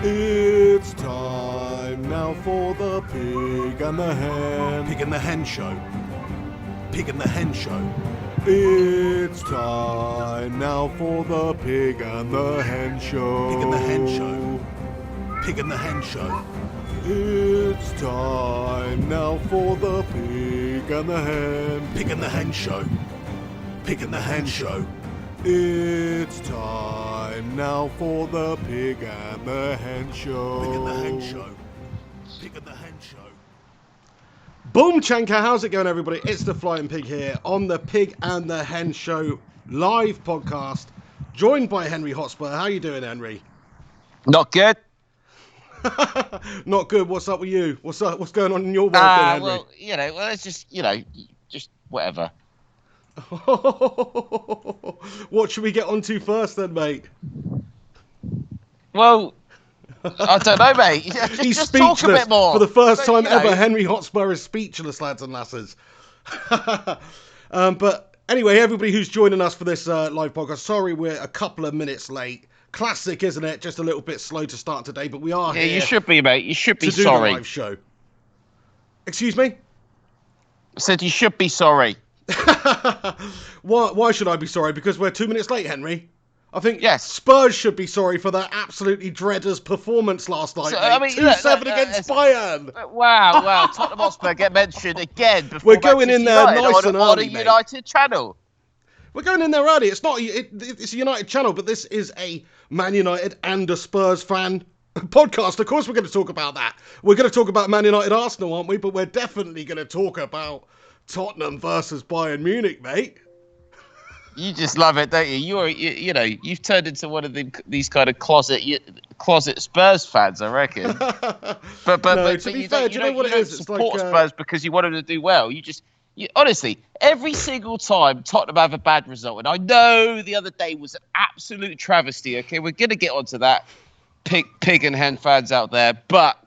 It's time now for the Pig and the Hen. Pig and the Hen Show. Pig and the Hen Show. It's time now for the Pig and the Hen Show. Pig and the Hen Show. Pig and the Hen Show. It's time now for the Pig and the Hen. Pig and the Hen Show. Pig and the Hen Show. It's time now for the Pig and the Hen Show. Pig and the Hen Show. Pig and the Hen Show. Boom Chanka, how's it going everybody? It's the Flying Pig here on the Pig and the Hen Show live podcast, joined by Henry Hotspur. How you doing, Henry? Not good. Not good. What's up with you? What's up? What's going on in your world, Henry? Well, it's just, just whatever. What should we get onto first then, mate? Well, I don't know, mate. He's just speechless. Talk a bit more. For the first time But, ever, Henry Hotspur is speechless, lads and lasses. But anyway, everybody who's joining us for this live podcast, sorry we're a couple of minutes late. Classic, isn't it? Just a little bit slow to start today, but we are here. You should be, mate. You should be to do sorry. the live show. Excuse me? I said you should be sorry. Why should I be sorry? Because we're 2 minutes late, Henry. I think Yes. Spurs should be sorry for their absolutely dreaders performance last night. So, mate. I mean, 2-7 look, against Bayern. Wow. Tottenham Hotspur get mentioned again before We're going in there Manchester nice United and on a early, mate. United channel. We're going in there early. It's not. It's a United channel, but this is a Man United and a Spurs fan podcast. Of course, we're going to talk about that. We're going to talk about Man United Arsenal, aren't we? But we're definitely going to talk about Tottenham versus Bayern Munich, mate. You just love it, don't you? You've turned into one of these kind of closet Spurs fans, I reckon. But to be fair, do you know what it is? It's Support like, Spurs because you want them to do well. Honestly, every single time Tottenham have a bad result, and I know the other day was an absolute travesty. Okay, we're gonna get onto that, pig and hen fans out there, but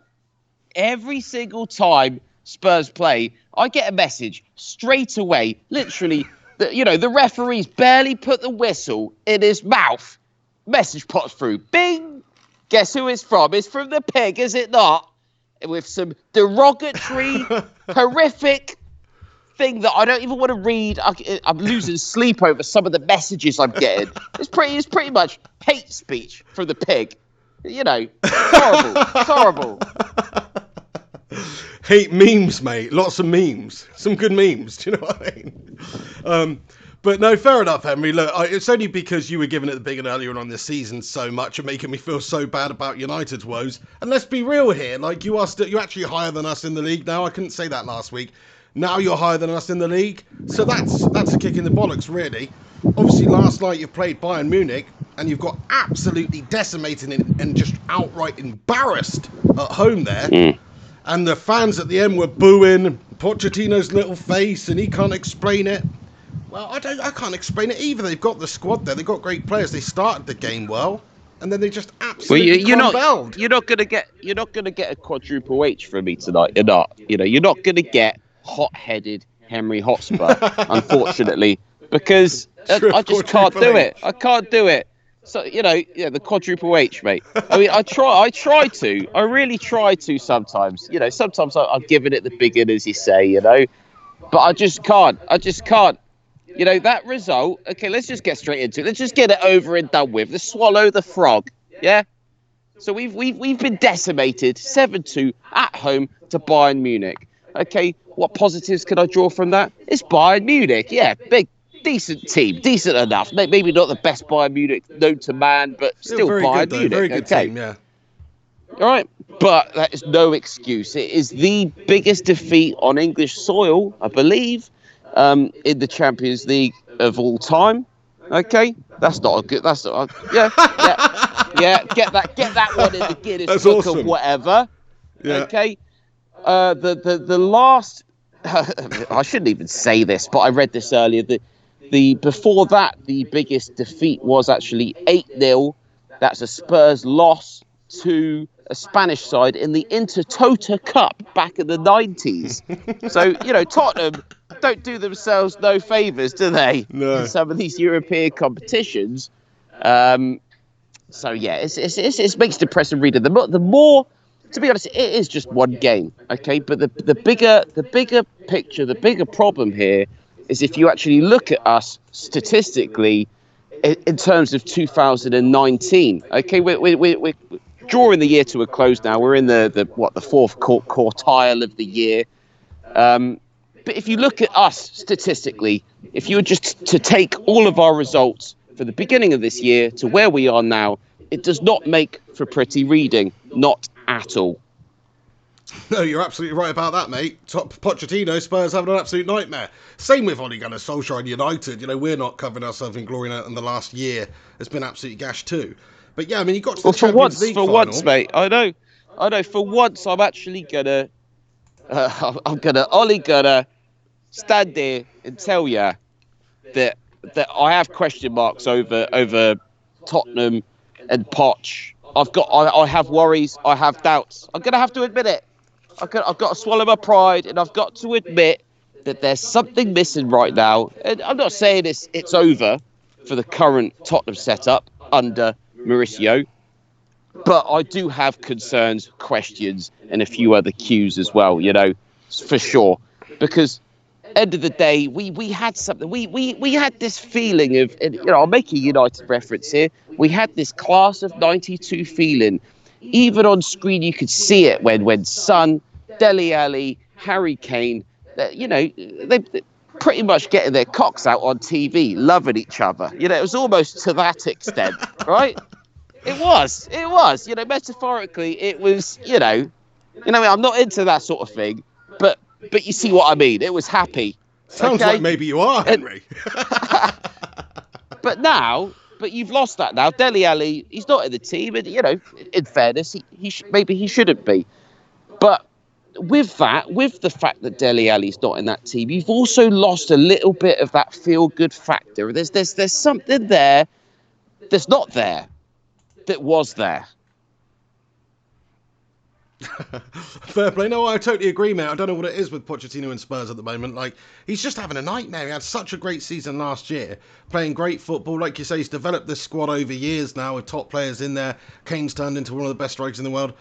every single time Spurs play, I get a message straight away, literally. The referee's barely put the whistle in his mouth. Message pops through. Bing! Guess who it's from? It's from the pig, is it not? With some derogatory, horrific thing that I don't even want to read. I'm losing sleep over some of the messages I'm getting. It's pretty much hate speech from the pig. Horrible. Hate memes, mate. Lots of memes. Some good memes. Do you know what I mean? But no, fair enough, Henry. Look, it's only because you were giving it the big and earlier on this season so much and making me feel so bad about United's woes. And let's be real here. Like, you're actually higher than us in the league now. I couldn't say that last week. Now you're higher than us in the league. So that's a kick in the bollocks, really. Obviously, last night you played Bayern Munich and you've got absolutely decimated and just outright embarrassed at home there. And the fans at the end were booing Pochettino's little face, and he can't explain it. Well, I can't explain it either. They've got the squad there. They've got great players. They started the game well, and then they just absolutely crumbled. You're not gonna get a quadruple H from me tonight. You're not. You're not gonna get hot-headed Henry Hotspur, unfortunately, because I just can't do it. I can't do it. So, the quadruple H, mate. I mean, I really try to sometimes. Sometimes I'm giving it the big in, as you say, but I just can't. That result, okay, let's just get straight into it. Let's just get it over and done with. Let's swallow the frog, yeah? So we've been decimated 7-2 at home to Bayern Munich. Okay, what positives can I draw from that? It's Bayern Munich, yeah, big. Decent team, decent enough. Maybe not the best Bayern Munich known to man, but still Bayern Munich. Very good team, yeah. All right, but that is no excuse. It is the biggest defeat on English soil, I believe, in the Champions League of all time. Okay, that's not a good. That's not. Yeah. Get that one in the Guinness Book awesome. Of whatever. Yeah. Okay. The last. I shouldn't even say this, but I read this earlier. Before that, the biggest defeat was actually 8-0. That's a Spurs loss to a Spanish side in the Intertoto Cup back in the 90s. So, Tottenham don't do themselves no favours, do they? No. In some of these European competitions. So yeah, it makes depressing reading. The more, to be honest, it is just one game, okay. But the bigger picture, the bigger problem here is if you actually look at us statistically in terms of 2019. Okay, we're drawing the year to a close now. We're in the fourth quartile of the year. But if you look at us statistically, if you were just to take all of our results from the beginning of this year to where we are now, it does not make for pretty reading. Not at all. No, you're absolutely right about that, mate. Pochettino, Spurs having an absolute nightmare. Same with Ole Gunnar Solskjaer and United. We're not covering ourselves in glory now, and the last year has been absolutely gashed too. But yeah, I mean, you got to the Champions League final. Once, mate. I know. For once, I'm actually gonna, Ole Gunnar stand there and tell you that I have question marks over Tottenham and Poch. I have worries. I have doubts. I'm gonna have to admit it. I've got to swallow my pride, and I've got to admit that there's something missing right now. And I'm not saying it's over for the current Tottenham setup under Mauricio, but I do have concerns, questions, and a few other cues as well. For sure, because end of the day, we had something. We had this feeling of, I'll make a United reference here. We had this class of '92 feeling. Even on screen, you could see it when Son, Dele Alli, Harry Kane, they pretty much getting their cocks out on TV, loving each other. It was almost to that extent, right? It was. Metaphorically, it was. I'm not into that sort of thing, but you see what I mean. It was happy. Sounds like maybe you are, Henry. But you've lost that now. Dele Alli, he's not in the team, and in fairness, maybe he shouldn't be. But with the fact that Dele Alli's not in that team, you've also lost a little bit of that feel-good factor. There's something there that's not there that was there. Fair play. No, I totally agree, mate. I don't know what it is with Pochettino and Spurs at the moment. Like, he's just having a nightmare. He had such a great season last year, playing great football. Like you say, he's developed this squad over years now with top players in there. Kane's turned into one of the best strikers in the world.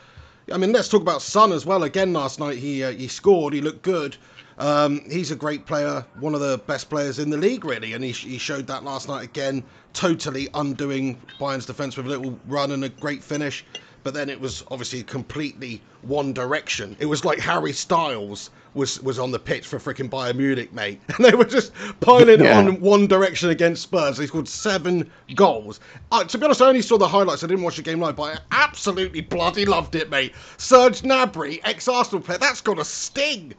I mean, let's talk about Son as well. Again, last night he scored. He looked good. He's a great player, one of the best players in the league, really, and he showed that last night again, totally undoing Bayern's defence with a little run and a great finish. But then it was obviously completely one direction. It was like Harry Styles was on the pitch for freaking Bayern Munich, mate. And they were just piling on one direction against Spurs. They scored 7 goals. To be honest, I only saw the highlights. I didn't watch the game live, but I absolutely bloody loved it, mate. Serge Gnabry, ex-Arsenal player, that's got a sting.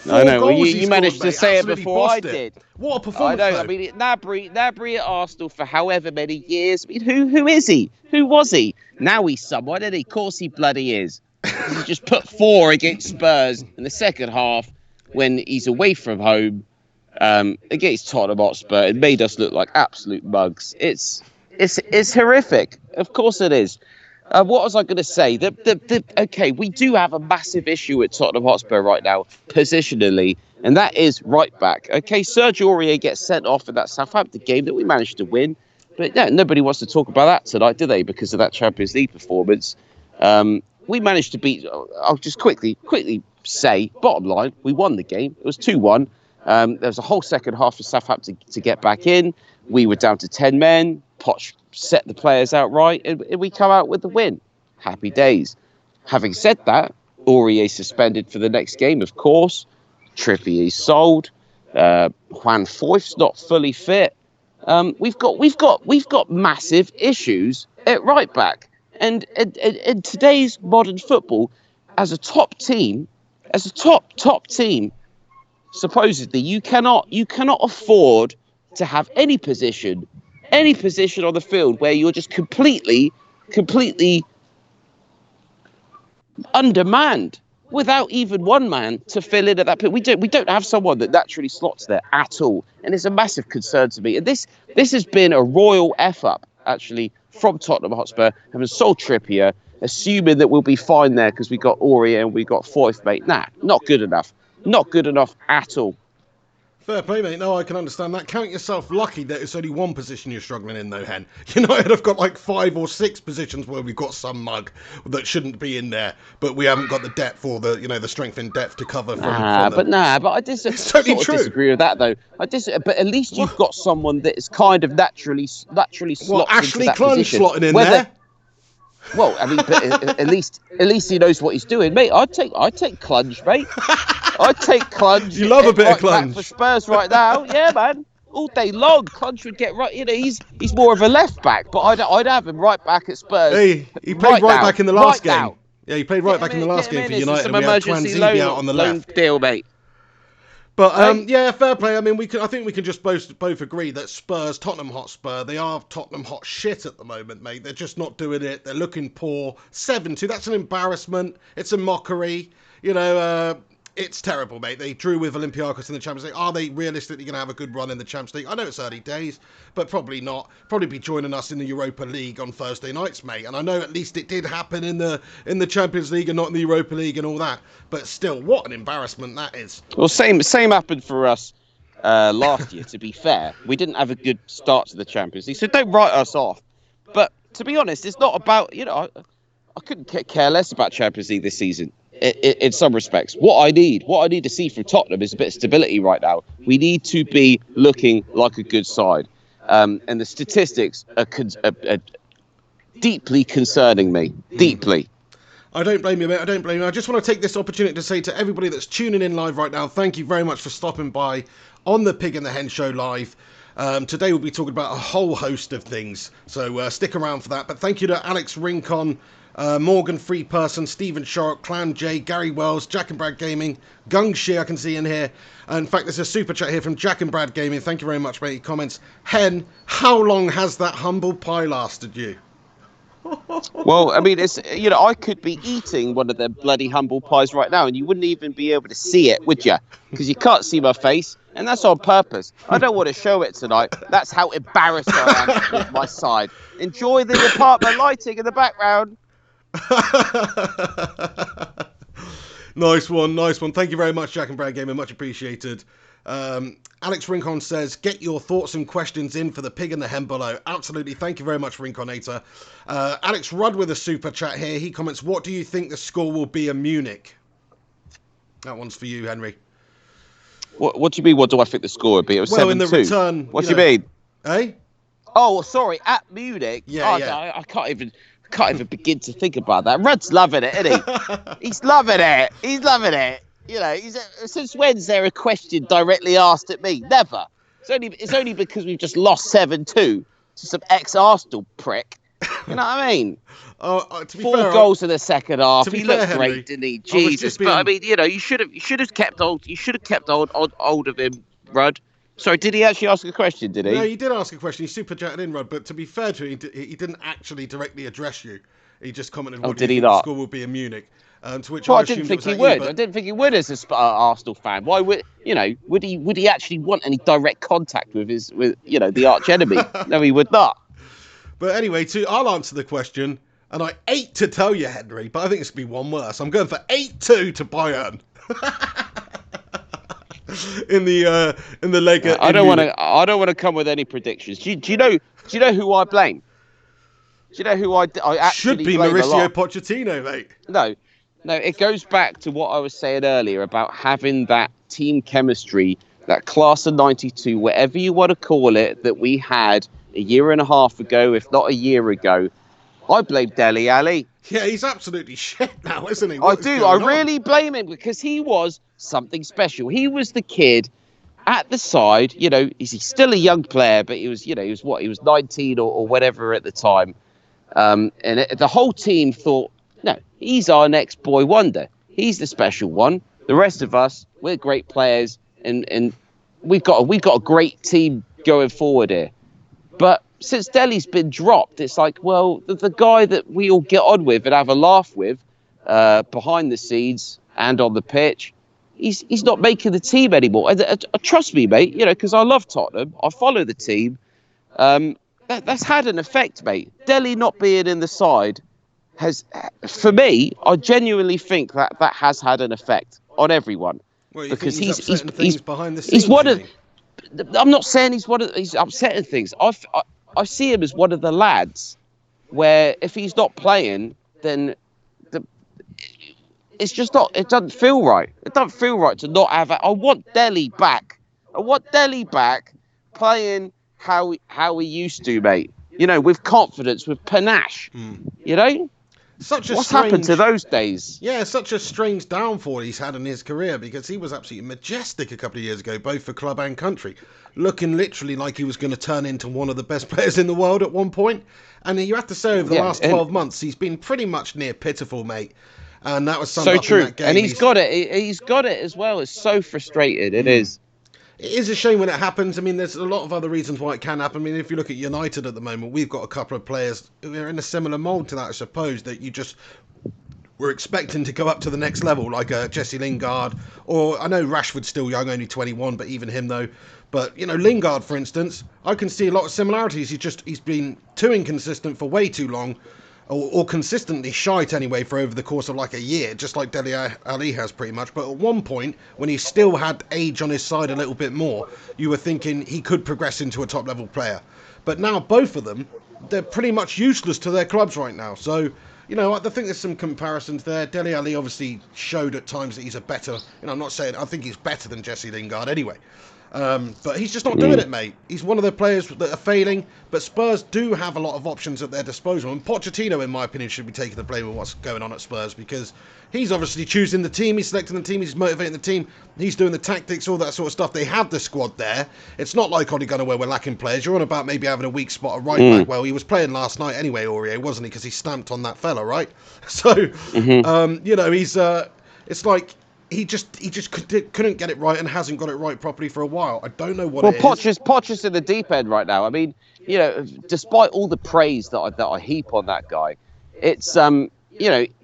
I know. Well, you managed to say it before I did. What a performance! I know. I mean, Gnabry at Arsenal for however many years. I mean, who is he? Who was he? Now he's someone, isn't he? Of course he bloody is. He just put 4 against Spurs in the second half when he's away from home against Tottenham Hotspur. It made us look like absolute mugs. It's horrific. Of course it is. What was I going to say? Okay, we do have a massive issue at Tottenham Hotspur right now, positionally, and that is right back. Okay, Serge Aurier gets sent off in that Southampton game that we managed to win, but nobody wants to talk about that tonight, do they? Because of that Champions League performance. We managed to beat. I'll just quickly say, bottom line, we won the game. It was 2-1. There was a whole second half for Southampton to get back in. We were down to 10 men. Poch set the players out right, and we come out with the win. Happy days. Having said that, Aurier suspended for the next game, of course. Trippier's sold. Juan Foyth's not fully fit. We've got massive issues at right back. And in today's modern football, as a top team, supposedly you cannot afford to have any position on the field where you're just completely undermanned. without even one man to fill in at that point. We don't have someone that naturally slots there at all, and it's a massive concern to me. And this has been a royal F-up, actually, from Tottenham Hotspur, having sold Trippier, assuming that we'll be fine there because we got Aurier and we got Foyth, mate. Nah, not good enough. Not good enough at all. Fair play, mate. No, I can understand that. Count yourself lucky that it's only one position you're struggling in, though, Hen. United have got like 5 or 6 positions where we've got some mug that shouldn't be in there, but we haven't got the depth or the strength in depth to cover from but I disagree with that, though. But at least you've got someone that is kind of naturally slots Ashley into that Clun position. slotting in there. Well, I mean, but at least he knows what he's doing, mate. I'd take Clunge, mate. I'd take Clunge. You love a bit of Clunge for Spurs right now, yeah, man. All day long, Clunge would get right. He's more of a left back, but I'd have him right back at Spurs. Hey, he played right back in the last game. Now. Yeah, he played right back in the last game for United. Some and we had emergency Twanzebe out on the left. Deal, mate. But yeah, fair play. I mean, I think we can just both agree that Spurs, Tottenham Hotspur, they are Tottenham hot shit at the moment, mate. They're just not doing it. They're looking poor. 7-2. That's an embarrassment. It's a mockery. It's terrible, mate. They drew with Olympiacos in the Champions League. Are they realistically going to have a good run in the Champions League? I know it's early days, but probably not. Probably be joining us in the Europa League on Thursday nights, mate. And I know at least it did happen in the Champions League and not in the Europa League and all that. But still, what an embarrassment that is. Well, same happened for us last year, to be fair. We didn't have a good start to the Champions League, so don't write us off. But to be honest, it's not about, I couldn't care less about Champions League this season. In some respects, what I need to see from Tottenham is a bit of stability right now. We need to be looking like a good side, and the statistics are deeply concerning me. Deeply. I don't blame you, mate. I don't blame you. I just want to take this opportunity to say to everybody that's tuning in live right now, thank you very much for stopping by on the Pig and the Hen Show live. Today we'll be talking about a whole host of things, so stick around for that. But thank you to Alex Rincon, Morgan Free Person, Stephen Sharp, Clan J, Gary Wells, Jack and Brad Gaming, Gung Shi I can see in here. In fact, there's a super chat here from Jack and Brad Gaming. Thank you very much, mate. He comments, Hen, how long has that humble pie lasted you? Well, I mean, it's I could be eating one of them bloody humble pies right now, and you wouldn't even be able to see it, would you? Because you can't see my face, and that's on purpose. I don't want to show it tonight. That's how embarrassed I am with my side. Enjoy the apartment lighting in the background. Nice one. Thank you very much, Jack and Brad Gamer. Much appreciated. Alex Rincon says, get your thoughts and questions in for the Pig and the Hen below. Absolutely. Thank you very much, Rinconator. Alex Rudd with a super chat here. He comments, what do you think the score will be in Munich? That one's for you, Henry. What do you mean, what do I think the score would be? It was 7-2. In the return... What do you mean? Eh? Oh, sorry, at Munich? Yeah. I can't even begin to think about that. Rudd's loving it, isn't he? He's loving it. Since when's there a question directly asked at me? Never. It's only because we've just lost 7-2 to some ex-Arsenal prick. You know what I mean? To be 4 fair, goals in the second half. He looked Henry, great, didn't he? Jesus. But I mean, you should have kept hold. You should have kept hold of him, Rudd. Sorry, did he actually ask a question? Did he? No, he did ask a question. He super chatted in, Rudd. But to be fair to him, he didn't actually directly address you. He just commented, "What do you think the score will be in Munich?" To which I didn't think he would. I didn't think he would as an Arsenal fan. Why would he actually want any direct contact with the arch enemy? No, he would not. But anyway, I'll answer the question, and I hate to tell you, Henry, but I think it's gonna be one worse. I'm going for 8-2 to Bayern. in the leg. I don't want to come with any predictions. Do you know who I blame? Do you know who I actually should be blame Mauricio Pochettino, mate? No, it goes back to what I was saying earlier about having that team chemistry, that class of '92, whatever you want to call it, that we had a year and a half ago, if not a year ago. I blame Dele Alli. Yeah, he's absolutely shit now, isn't he? I really blame him because he was something special. He was the kid at the side. He's still a young player, but he was 19 or whatever at the time. The whole team thought, no, he's our next boy wonder. He's the special one. The rest of us, we're great players, and we've got a great team going forward here. But since Dele's been dropped, it's like, well, the guy that we all get on with and have a laugh with behind the scenes and on the pitch, he's not making the team anymore. And trust me, mate, because I love Tottenham. I follow the team. That's had an effect, mate. Dele not being in the side has, for me, I genuinely think that has had an effect on everyone. Well, you because think he's upsetting things behind the scenes? He's one of. I'm not saying he's upsetting things. I see him as one of the lads where if he's not playing, then it's just not. It doesn't feel right. It doesn't feel right to not have. I want Dele back. I want Dele back, playing how he used to, mate. With confidence, with panache. What's happened to those days? Yeah, such a strange downfall he's had in his career, because he was absolutely majestic a couple of years ago, both for club and country, looking literally like he was going to turn into one of the best players in the world at one point. And you have to say, over the last 12 months, he's been pretty much near pitiful, mate. And that was so true. In that game. And he's got it. He's got it as well. It's so frustrated. It is. It is a shame when it happens. I mean, there's a lot of other reasons why it can happen. I mean, if you look at United at the moment, we've got a couple of players who are in a similar mould to that, I suppose, that you just were expecting to go up to the next level, like Jesse Lingard, or I know Rashford's still young, only 21, but even him though. But, Lingard, for instance, I can see a lot of similarities. He's been too inconsistent for way too long, or consistently shite anyway for over the course of like a year, just like Dele Ali has pretty much. But at one point, when he still had age on his side a little bit more, you were thinking he could progress into a top level player. But now both of them, they're pretty much useless to their clubs right now. So, I think there's some comparisons there. Dele Ali obviously showed at times that he's a better, I'm not saying I think he's better than Jesse Lingard anyway. But he's just not doing it, mate. He's one of the players that are failing, but Spurs do have a lot of options at their disposal. And Pochettino, in my opinion, should be taking the blame of what's going on at Spurs, because he's obviously choosing the team, he's selecting the team, he's motivating the team, he's doing the tactics, all that sort of stuff. They have the squad there. It's not like Ole Gunnar where we're lacking players. You're on about maybe having a weak spot at right back. Well, he was playing last night anyway, Aurier, wasn't he? Because he stamped on that fella, right? So, he's it's like he just couldn't get it right and hasn't got it right properly for a while. I don't know what it is. Poch is in the deep end right now. I mean, despite all the praise that I heap on that guy, it's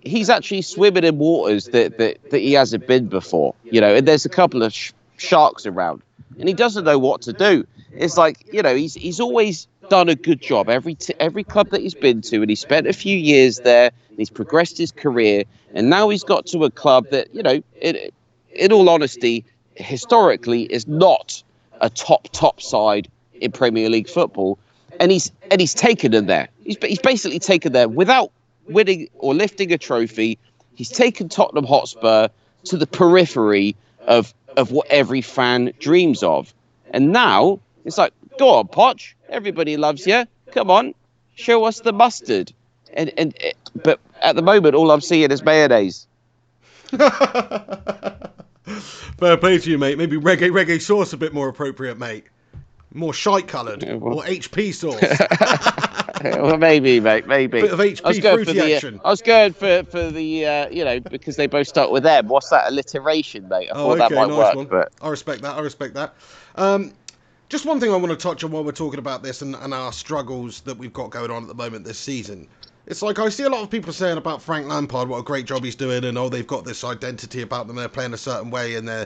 he's actually swimming in waters that he hasn't been before. And there's a couple of sharks around, and he doesn't know what to do. It's like he's always done a good job every club that he's been to, and he spent a few years there. And he's progressed his career, and now he's got to a club that in all honesty, historically is not a top side in Premier League football, and he's taken them there. He's basically taken them without winning or lifting a trophy. He's taken Tottenham Hotspur to the periphery of what every fan dreams of, and now it's like, go on, Poch, everybody loves you. Come on, show us the mustard. But at the moment, all I'm seeing is mayonnaise. Fair play to you, mate. Maybe reggae sauce a bit more appropriate, mate. More shite coloured, or HP sauce. Well, maybe, mate, maybe. Bit of HP fruity action. I was going for the because they both start with M. What's that alliteration, mate? I thought that might work. But I respect that. Just one thing I want to touch on while we're talking about this and our struggles that we've got going on at the moment this season. It's like I see a lot of people saying about Frank Lampard, what a great job he's doing, and they've got this identity about them, they're playing a certain way, and they're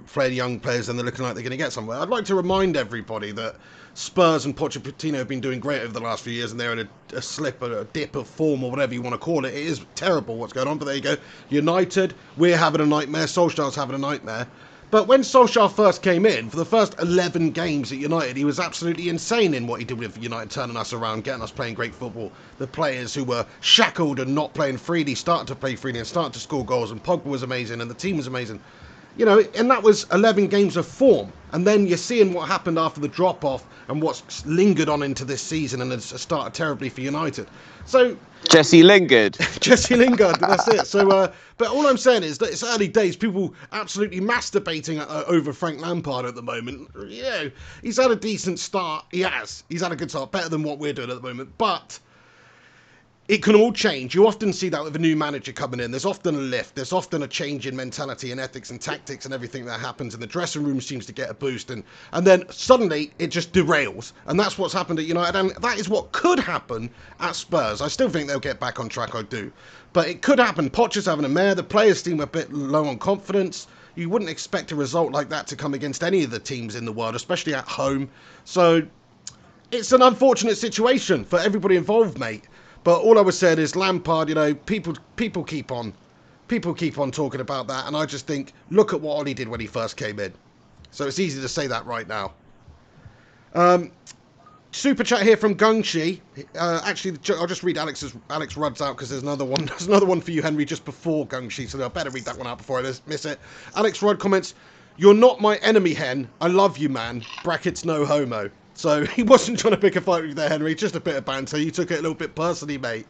playing young players, and they're looking like they're going to get somewhere. I'd like to remind everybody that Spurs and Pochettino have been doing great over the last few years, and they're in a slip or a dip of form, or whatever you want to call it. It is terrible what's going on, but there you go. United, we're having a nightmare. Solskjaer's having a nightmare. But when Solskjaer first came in, for the first 11 games at United, he was absolutely insane in what he did with United, turning us around, getting us playing great football. The players who were shackled and not playing freely started to play freely and started to score goals, and Pogba was amazing and the team was amazing. And that was 11 games of form. And then you're seeing what happened after the drop-off and what's lingered on into this season, and it's started terribly for United. So Jesse Lingard, that's it. So, but all I'm saying is that it's early days. People absolutely masturbating over Frank Lampard at the moment. He's had a decent start. He's had a good start, better than what we're doing at the moment. But it can all change. You often see that with a new manager coming in. There's often a lift. There's often a change in mentality and ethics and tactics and everything that happens. And the dressing room seems to get a boost. And then suddenly it just derails. And that's what's happened at United. And that is what could happen at Spurs. I still think they'll get back on track, I do. But it could happen. Poch's having a mare. The players seem a bit low on confidence. You wouldn't expect a result like that to come against any of the teams in the world, especially at home. So it's an unfortunate situation for everybody involved, mate. But all I was saying is Lampard, people keep on talking about that, and I just think, look at what Ollie did when he first came in. So it's easy to say that right now. Super chat here from Gungshi. Actually, I'll just read Alex Rudd's out because there's another one. There's another one for you, Henry, just before Gungshi, so I better read that one out before I miss it. Alex Rudd comments, "You're not my enemy, Hen. I love you, man. Brackets no homo." So he wasn't trying to pick a fight with you there, Henry. Just a bit of banter. You took it a little bit personally, mate.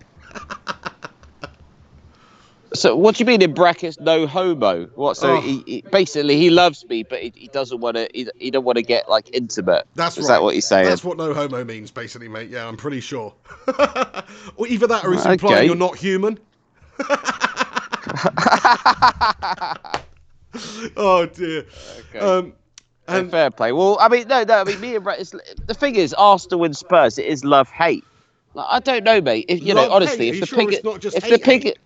So what do you mean in brackets no homo? What? So he basically he loves me, but he doesn't want to. He don't want to get like intimate. That's Is right. that what he's saying? That's what no homo means, basically, mate. Yeah, I'm pretty sure. Or either that, or he's implying you're not human. Oh dear. Okay. And fair play. Well, I mean, no. I mean, me and Brett. The thing is, Arsenal and Spurs, it is love hate. Like, I don't know, mate. If you know, honestly, if the sure pig, it's not just if the pig, hate?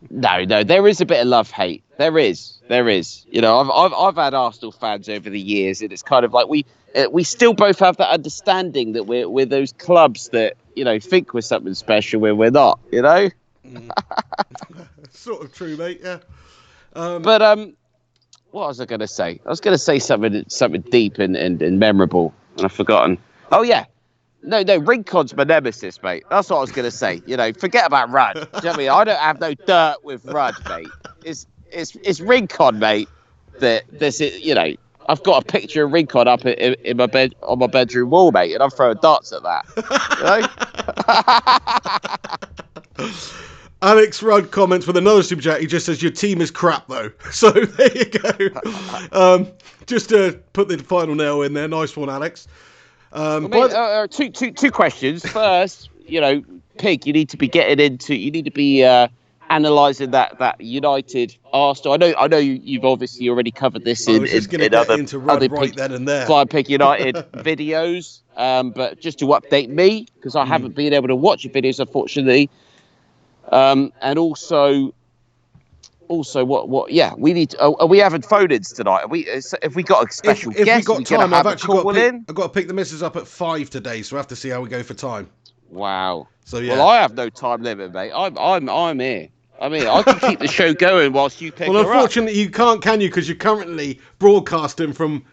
no, there is a bit of love hate. There is. You know, I've had Arsenal fans over the years, and it's kind of like we still both have that understanding that we're those clubs that think we're something special when we're not. You know. Sort of true, mate. Yeah. What was I going to say? I was going to say something deep and memorable, and I've forgotten. Oh yeah, no, Rincon's my nemesis, mate. That's what I was going to say. Forget about Rudd. Do you know what I mean? I don't have no dirt with Rudd, mate. It's Rincon, mate. That this is, I've got a picture of Rincon up in my bed on my bedroom wall, mate, and I'm throwing darts at that. Alex Rudd comments with another super chat. He just says, "Your team is crap, though." So there you go. Just to put the final nail in there. Nice one, Alex. Two questions. First, Pig, you need to be analysing that United Arsenal. I know you've obviously already covered this in other right then and there. Flying Pig United videos. But just to update me, because I haven't been able to watch your videos, unfortunately. And also, what? Yeah, we need. Are we having phone-ins tonight? Have we got a special guest? If we got time, I've actually got to pick the missus up at 5 today, so we have to see how we go for time. Wow. So yeah. Well, I have no time limit, mate. I'm here. I mean, I can keep the show going whilst you pick her up. Well, unfortunately, you can't, can you? Because you're currently broadcasting from,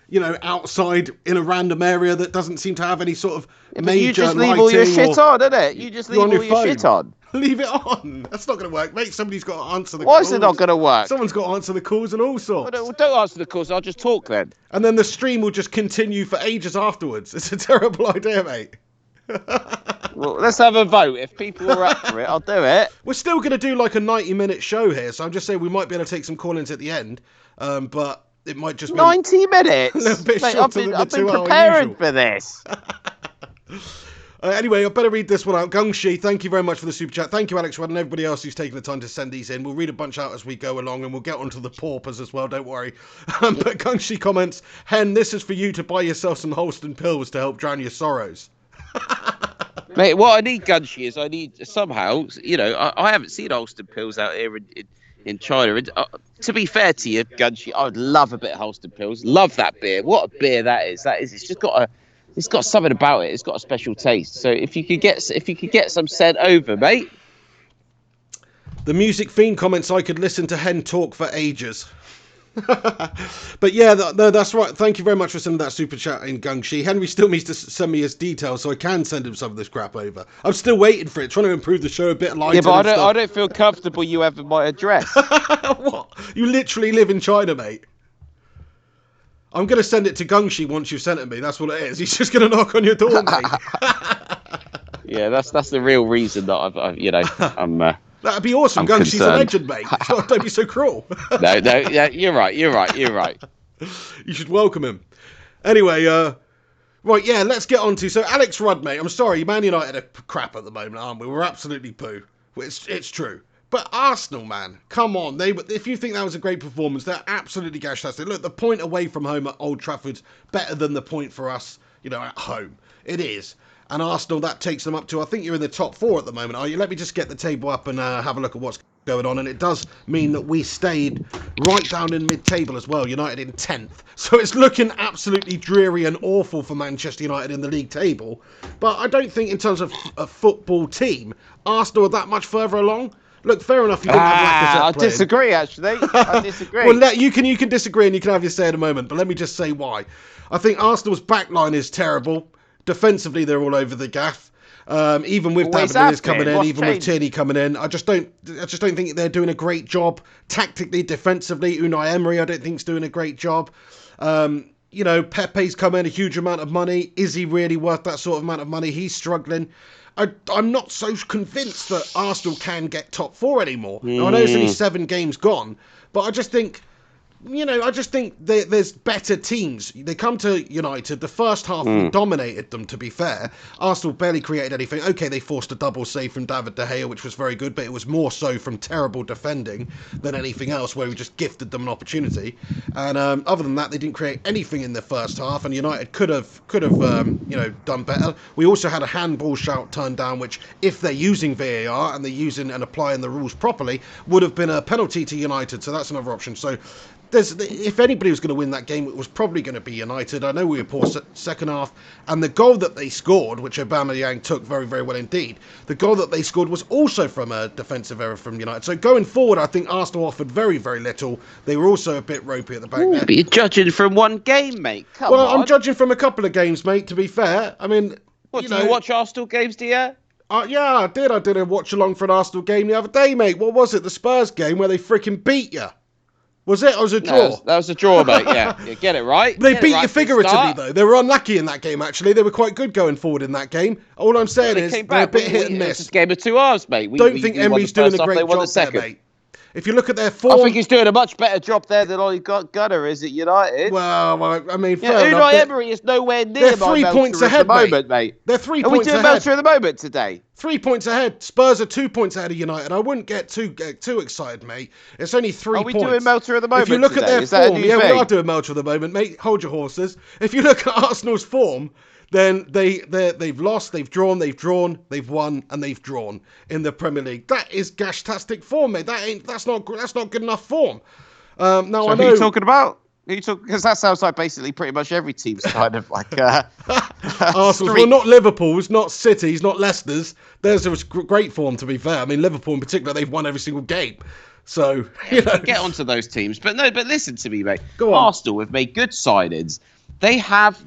outside in a random area that doesn't seem to have any sort of major you just leave all your shit on, isn't it? You just leave all your shit on. Leave it on. That's not going to work, mate. Somebody's got to answer the calls. Why is it not going to work? Someone's got to answer the calls and all sorts. Well, don't answer the calls. I'll just talk then. And then the stream will just continue for ages afterwards. It's a terrible idea, mate. Well, let's have a vote. If people are up for it, I'll do it. We're still going to do like a 90-minute show here, so I'm just saying we might be able to take some call-ins at the end, but it might just be 90 minutes. A little bit mate, shorter I've than been the 2 hour preparing usual. for this. Anyway, I better read this one out. Gungshi, thank you very much for the super chat. Thank you, Alex Rudd, and everybody else who's taken the time to send these in. We'll read a bunch out as we go along, and we'll get onto the paupers as well, don't worry. But Gungshi comments, "Hen, this is for you to buy yourself some Holston pills to help drown your sorrows." Mate, what I need, Gunshi, is I need somehow, I haven't seen Holston pills out here in China. And, to be fair to you, Gunshi, I would love a bit of Holston pills. Love that beer. What a beer that is. It's just got something about it. It's got a special taste. So if you could get some sent over, mate. The Music Fiend comments, "I could listen to Hen talk for ages." But yeah, no, that's right. Thank you very much for sending that super chat in, Gungshi. Henry still needs to send me his details so I can send him some of this crap over. I'm still waiting for it, trying to improve the show a bit lighter. Yeah, but I don't feel comfortable you having my address. What? You literally live in China, mate. I'm going to send it to Gungshi once you've sent it to me. That's what it is. He's just going to knock on your door, mate. Yeah, that's the real reason that I'm. That'd be awesome. Gunshi's a legend, mate. Don't be so cruel. No, yeah, you're right. You should welcome him. Anyway, Right, yeah, let's get on to... So, Alex Rudd, mate, I'm sorry, Man United are crap at the moment, aren't we? We're absolutely poo. It's true. But Arsenal, man, come on. If you think that was a great performance, they're absolutely gash-tastic. Look, the point away from home at Old Trafford's better than the point for us, at home. It is. And Arsenal, that takes them up to, I think you're in the top 4 at the moment, are you? Let me just get the table up and have a look at what's going on. And it does mean that we stayed right down in mid-table as well, United in 10th. So it's looking absolutely dreary and awful for Manchester United in the league table. But I don't think in terms of a football team, Arsenal are that much further along. Look, fair enough, you didn't have Lacazette I playing. disagree, actually. I disagree. Well, you can disagree and you can have your say in a moment, but let me just say why. I think Arsenal's backline is terrible. Defensively, they're all over the gaff. Even with David Luiz coming in, even with Tierney coming in, I just don't think they're doing a great job tactically, defensively. Unai Emery, I don't think is doing a great job. Pepe's come in a huge amount of money. Is he really worth that sort of amount of money? He's struggling. I'm not so convinced that Arsenal can get top 4 anymore. Now, I know it's only 7 games gone, but I just think... there's better teams. They come to United. The first half, we dominated them, to be fair. Arsenal barely created anything. Okay, they forced a double save from David De Gea, which was very good, but it was more so from terrible defending than anything else, where we just gifted them an opportunity. And other than that, they didn't create anything in the first half, and United could have done better. We also had a handball shout turned down, which, if they're using VAR and they're using and applying the rules properly, would have been a penalty to United. So that's another option. So... if anybody was going to win that game, it was probably going to be United. I know we were poor second half, and the goal that they scored, which Aubameyang took very, very well indeed, the goal that they scored was also from a defensive error from United. So going forward, I think Arsenal offered very, very little. They were also a bit ropey at the back there. But you're judging from one game, mate. Come on. I'm judging from a couple of games, mate, to be fair. I mean... do you watch Arsenal games, do you? Yeah, I did. I did a watch-along for an Arsenal game the other day, mate. What was it? The Spurs game where they freaking beat you. Was it? Or was it a draw? No, that was a draw, mate. Yeah, get it right. They beat you figuratively, though. They were unlucky in that game, actually. They were quite good going forward in that game. All I'm saying is they're a bit hit and miss. It's a game of 2 halves, mate. Don't think Emery's doing a great job there, mate. If you look at their form... I think he's doing a much better job there than Ollie Gunnar is at United. Well, I mean, fair enough. Unai Emery is nowhere near they're 3 points ahead, mate. They're 3 points ahead. Are we doing Melter at the moment today? 3 points ahead. Spurs are 2 points ahead of United. I wouldn't get too excited, mate. It's only 3 points. Are we doing Melter at the moment? If you look today? at their form, we are doing Melter at the moment, mate. Hold your horses. If you look at Arsenal's form, then they've lost, they've drawn, they've won, and they've drawn in the Premier League. That is gash-tastic form, mate. That's not good enough form. Now so I know. Who are you talking about? Because that sounds like basically pretty much every team's kind of like Arsenal's. Well, not Liverpool's, not City's, not Leicester's. There's a great form, to be fair. I mean, Liverpool in particular, they've won every single game. So, get onto those teams. But listen to me, mate. Go on. Arsenal have made good signings. They have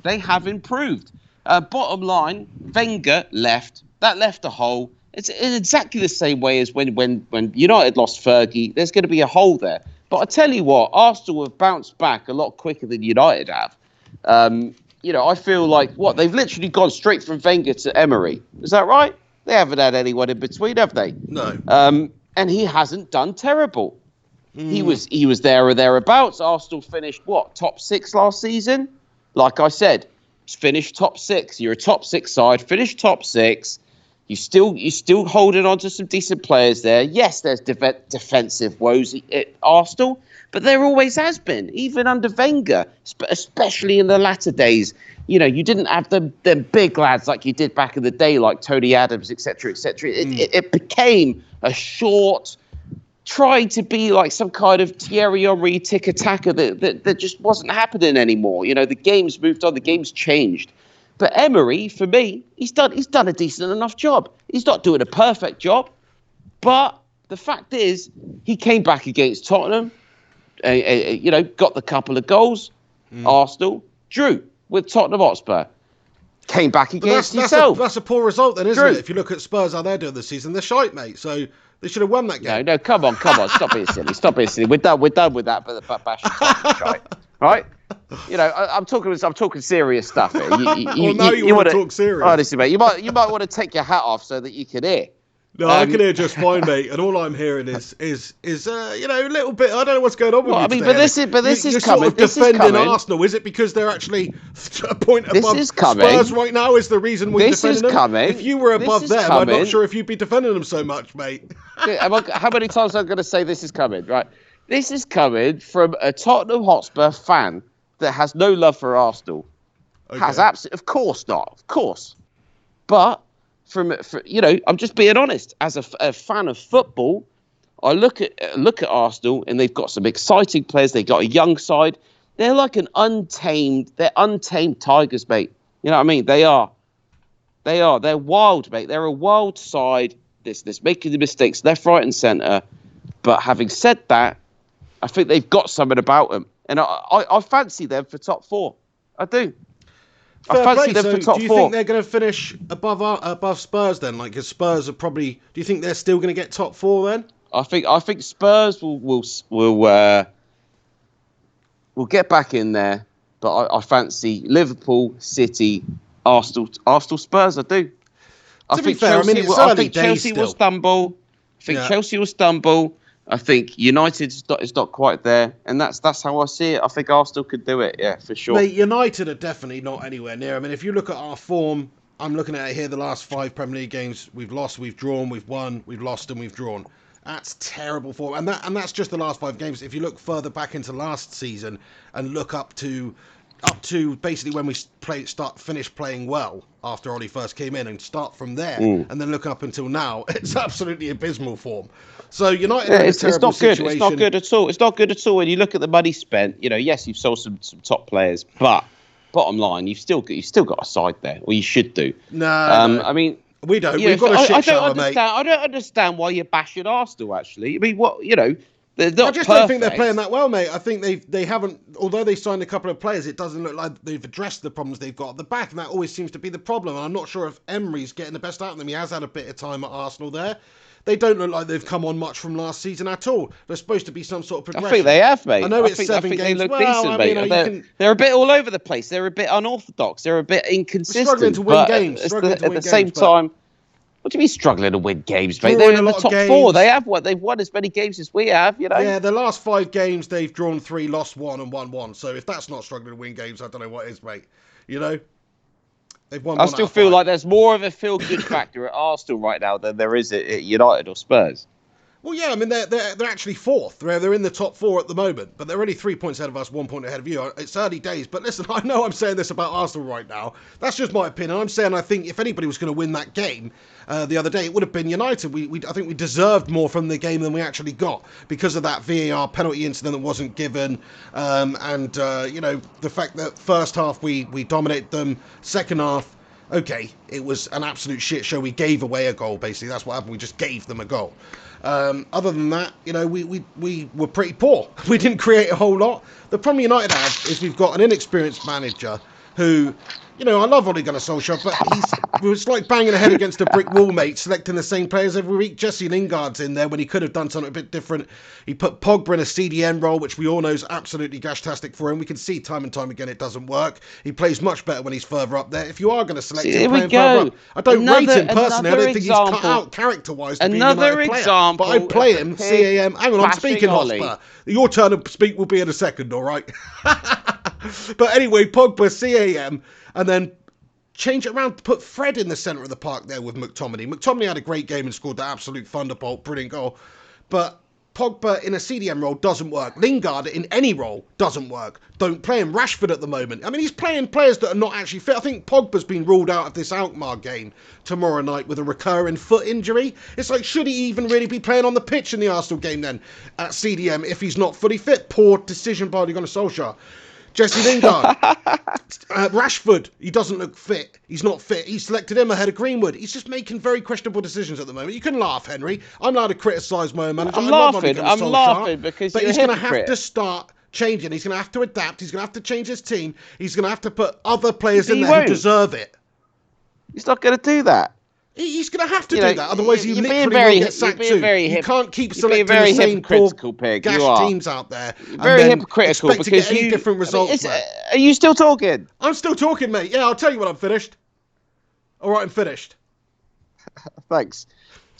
improved. Bottom line, Wenger left. That left a hole. It's in exactly the same way as when United lost Fergie. There's going to be a hole there. But I tell you what, Arsenal have bounced back a lot quicker than United have. I feel like they've literally gone straight from Wenger to Emery. Is that right? They haven't had anyone in between, have they? No. And he hasn't done terrible. He was there or thereabouts. Arsenal finished top 6 last season. Like I said, finished top 6. You're a top 6 side. Finished top 6. You're still holding on to some decent players there. Yes, there's defensive woes at Arsenal, but there always has been, even under Wenger, especially in the latter days. You didn't have them big lads like you did back in the day, like Tony Adams, etc., etc. It became a short, tried to be like some kind of Thierry Henry tiki-taka that just wasn't happening anymore. The game's moved on, the game's changed. But Emery, for me, he's done a decent enough job. He's not doing a perfect job, but the fact is, he came back against Tottenham, got the couple of goals. Arsenal drew with Tottenham Hotspur. Came back against himself. That's a poor result, then, isn't it? If you look at Spurs, how they're doing this season, they're shite, mate. So they should have won that game. No, come on, stop being silly. We're done with that. But bash shite, right? I'm talking serious stuff here. Now you want to talk serious. Honestly, mate, you might want to take your hat off so that you can hear. No, I can hear just fine, mate. And all I'm hearing is you know, a little bit. I don't know what's going on with you today. But this is you're coming. Sort of defending Arsenal. Is it because they're actually a point above Spurs right now? Is the reason we're defending them? Coming. If you were above them, I'm not sure if you'd be defending them so much, mate. How many times am I going to say this is coming? Right, this is coming from a Tottenham Hotspur fan that has no love for Arsenal. Okay. Has absolutely, of course not, of course, but. You know, I'm just being honest. As a fan of football, I look at Arsenal, and they've got some exciting players. They've got a young side. They're like they're untamed tigers, mate. You know what I mean? They are. They're wild, mate. They're a wild side. This making the mistakes left, right, and centre. But having said that, I think they've got something about them, and I fancy them for top 4. I do. Fair I fancy play. them So for top 4. Do you think they're going to finish above Spurs then? Like, because Spurs are probably. Do you think they're still going to get top 4 then? I think Spurs will get back in there, but I fancy Liverpool, City, Arsenal, Spurs. I do. To be fair, I mean, it's early days Chelsea will stumble. Chelsea will stumble. I think United is not quite there, and that's how I see it. I think Arsenal could do it, yeah, for sure. Mate, United are definitely not anywhere near. I mean, if you look at our form, I'm looking at it here, the last 5 Premier League games, we've lost, we've drawn, we've won, we've lost, and we've drawn. That's terrible form, and that's just the last 5 games. If you look further back into last season and look up to basically when we finish playing well after Ollie first came in, and start from there, and then look up until now, it's absolutely abysmal form. So United are in a terrible situation. It's not good at all. It's not good at all. When you look at the money spent, you know, yes, you've sold some top players, but bottom line, you've still got a side there, or you should do. No, I mean, we don't. We've got a shit shower, mate. I don't understand why you're bashing Arsenal. Actually, I mean, what you know. I just don't think they're playing that well, mate. I think they haven't, although they signed a couple of players, it doesn't look like they've addressed the problems they've got at the back, and that always seems to be the problem. And I'm not sure if Emery's getting the best out of them. He has had a bit of time at Arsenal there. They don't look like they've come on much from last season at all. There's supposed to be some sort of progression. I think they have, mate. I know it's 7 games. They look decent, mate. They're a bit all over the place. They're a bit unorthodox. They're a bit inconsistent. Struggling to win games. At the same time, what do you mean struggling to win games, mate? They're in the top 4. They've won as many games as we have, you know. Yeah, the last 5 games they've drawn 3, lost 1, and won 1. So if that's not struggling to win games, I don't know what is, mate. You know, they've won. I still feel like there's more of a feel-good factor at Arsenal right now than there is at United or Spurs. Well, yeah, I mean, they're actually 4th. They're in the top 4 at the moment, but they're only 3 points ahead of us, 1 point ahead of you. It's early days, but listen, I know I'm saying this about Arsenal right now. That's just my opinion. I'm saying I think if anybody was going to win that game the other day, it would have been United. I think we deserved more from the game than we actually got because of that VAR penalty incident that wasn't given, and you know, the fact that first half we dominated them, second half, okay, it was an absolute shit show. We gave away a goal, basically. That's what happened. We just gave them a goal. Other than that, you know, we were pretty poor. We didn't create a whole lot. The problem United have is we've got an inexperienced manager who, you know, I love Ole Gunnar Solskjaer, but it's like banging a head against a brick wall, mate, selecting the same players every week. Jesse Lingard's in there when he could have done something a bit different. He put Pogba in a CDM role, which we all know is absolutely gash-tastic for him. We can see time and time again it doesn't work. He plays much better when he's further up there. If you are going to select him, play him further up. I don't rate him personally. I don't think he's cut out character-wise to be a United player. But I'd play him, CAM. Hang on, I'm speaking, Hotspur. Your turn to speak will be in a second, all right? But anyway, Pogba, CAM, and then change it around, put Fred in the centre of the park there with McTominay. McTominay had a great game and scored the absolute thunderbolt, brilliant goal. But Pogba in a CDM role doesn't work. Lingard in any role doesn't work. Don't play him. Rashford at the moment. I mean, he's playing players that are not actually fit. I think Pogba's been ruled out of this Alkmaar game tomorrow night with a recurring foot injury. It's like, should he even really be playing on the pitch in the Arsenal game then at CDM if he's not fully fit? Poor decision by Ole Gunnar Solskjaer. Jesse Lingard, Rashford, he doesn't look fit. He's not fit. He selected him ahead of Greenwood. He's just making very questionable decisions at the moment. You can laugh, Henry. I'm allowed to criticise my own manager. I'm laughing because but he's going to have to start changing. He's going to have to adapt. He's going to have to change his team. He's going to have to put other players in there who deserve it. He's not going to do that. He's going to have to do that, otherwise he literally will get sacked too. You can't keep selecting the same poor gash teams out there very hypocritical expect to get any different results. Are you still talking? I'm still talking, mate. Yeah, I'll tell you when I'm finished. All right, I'm finished. Thanks.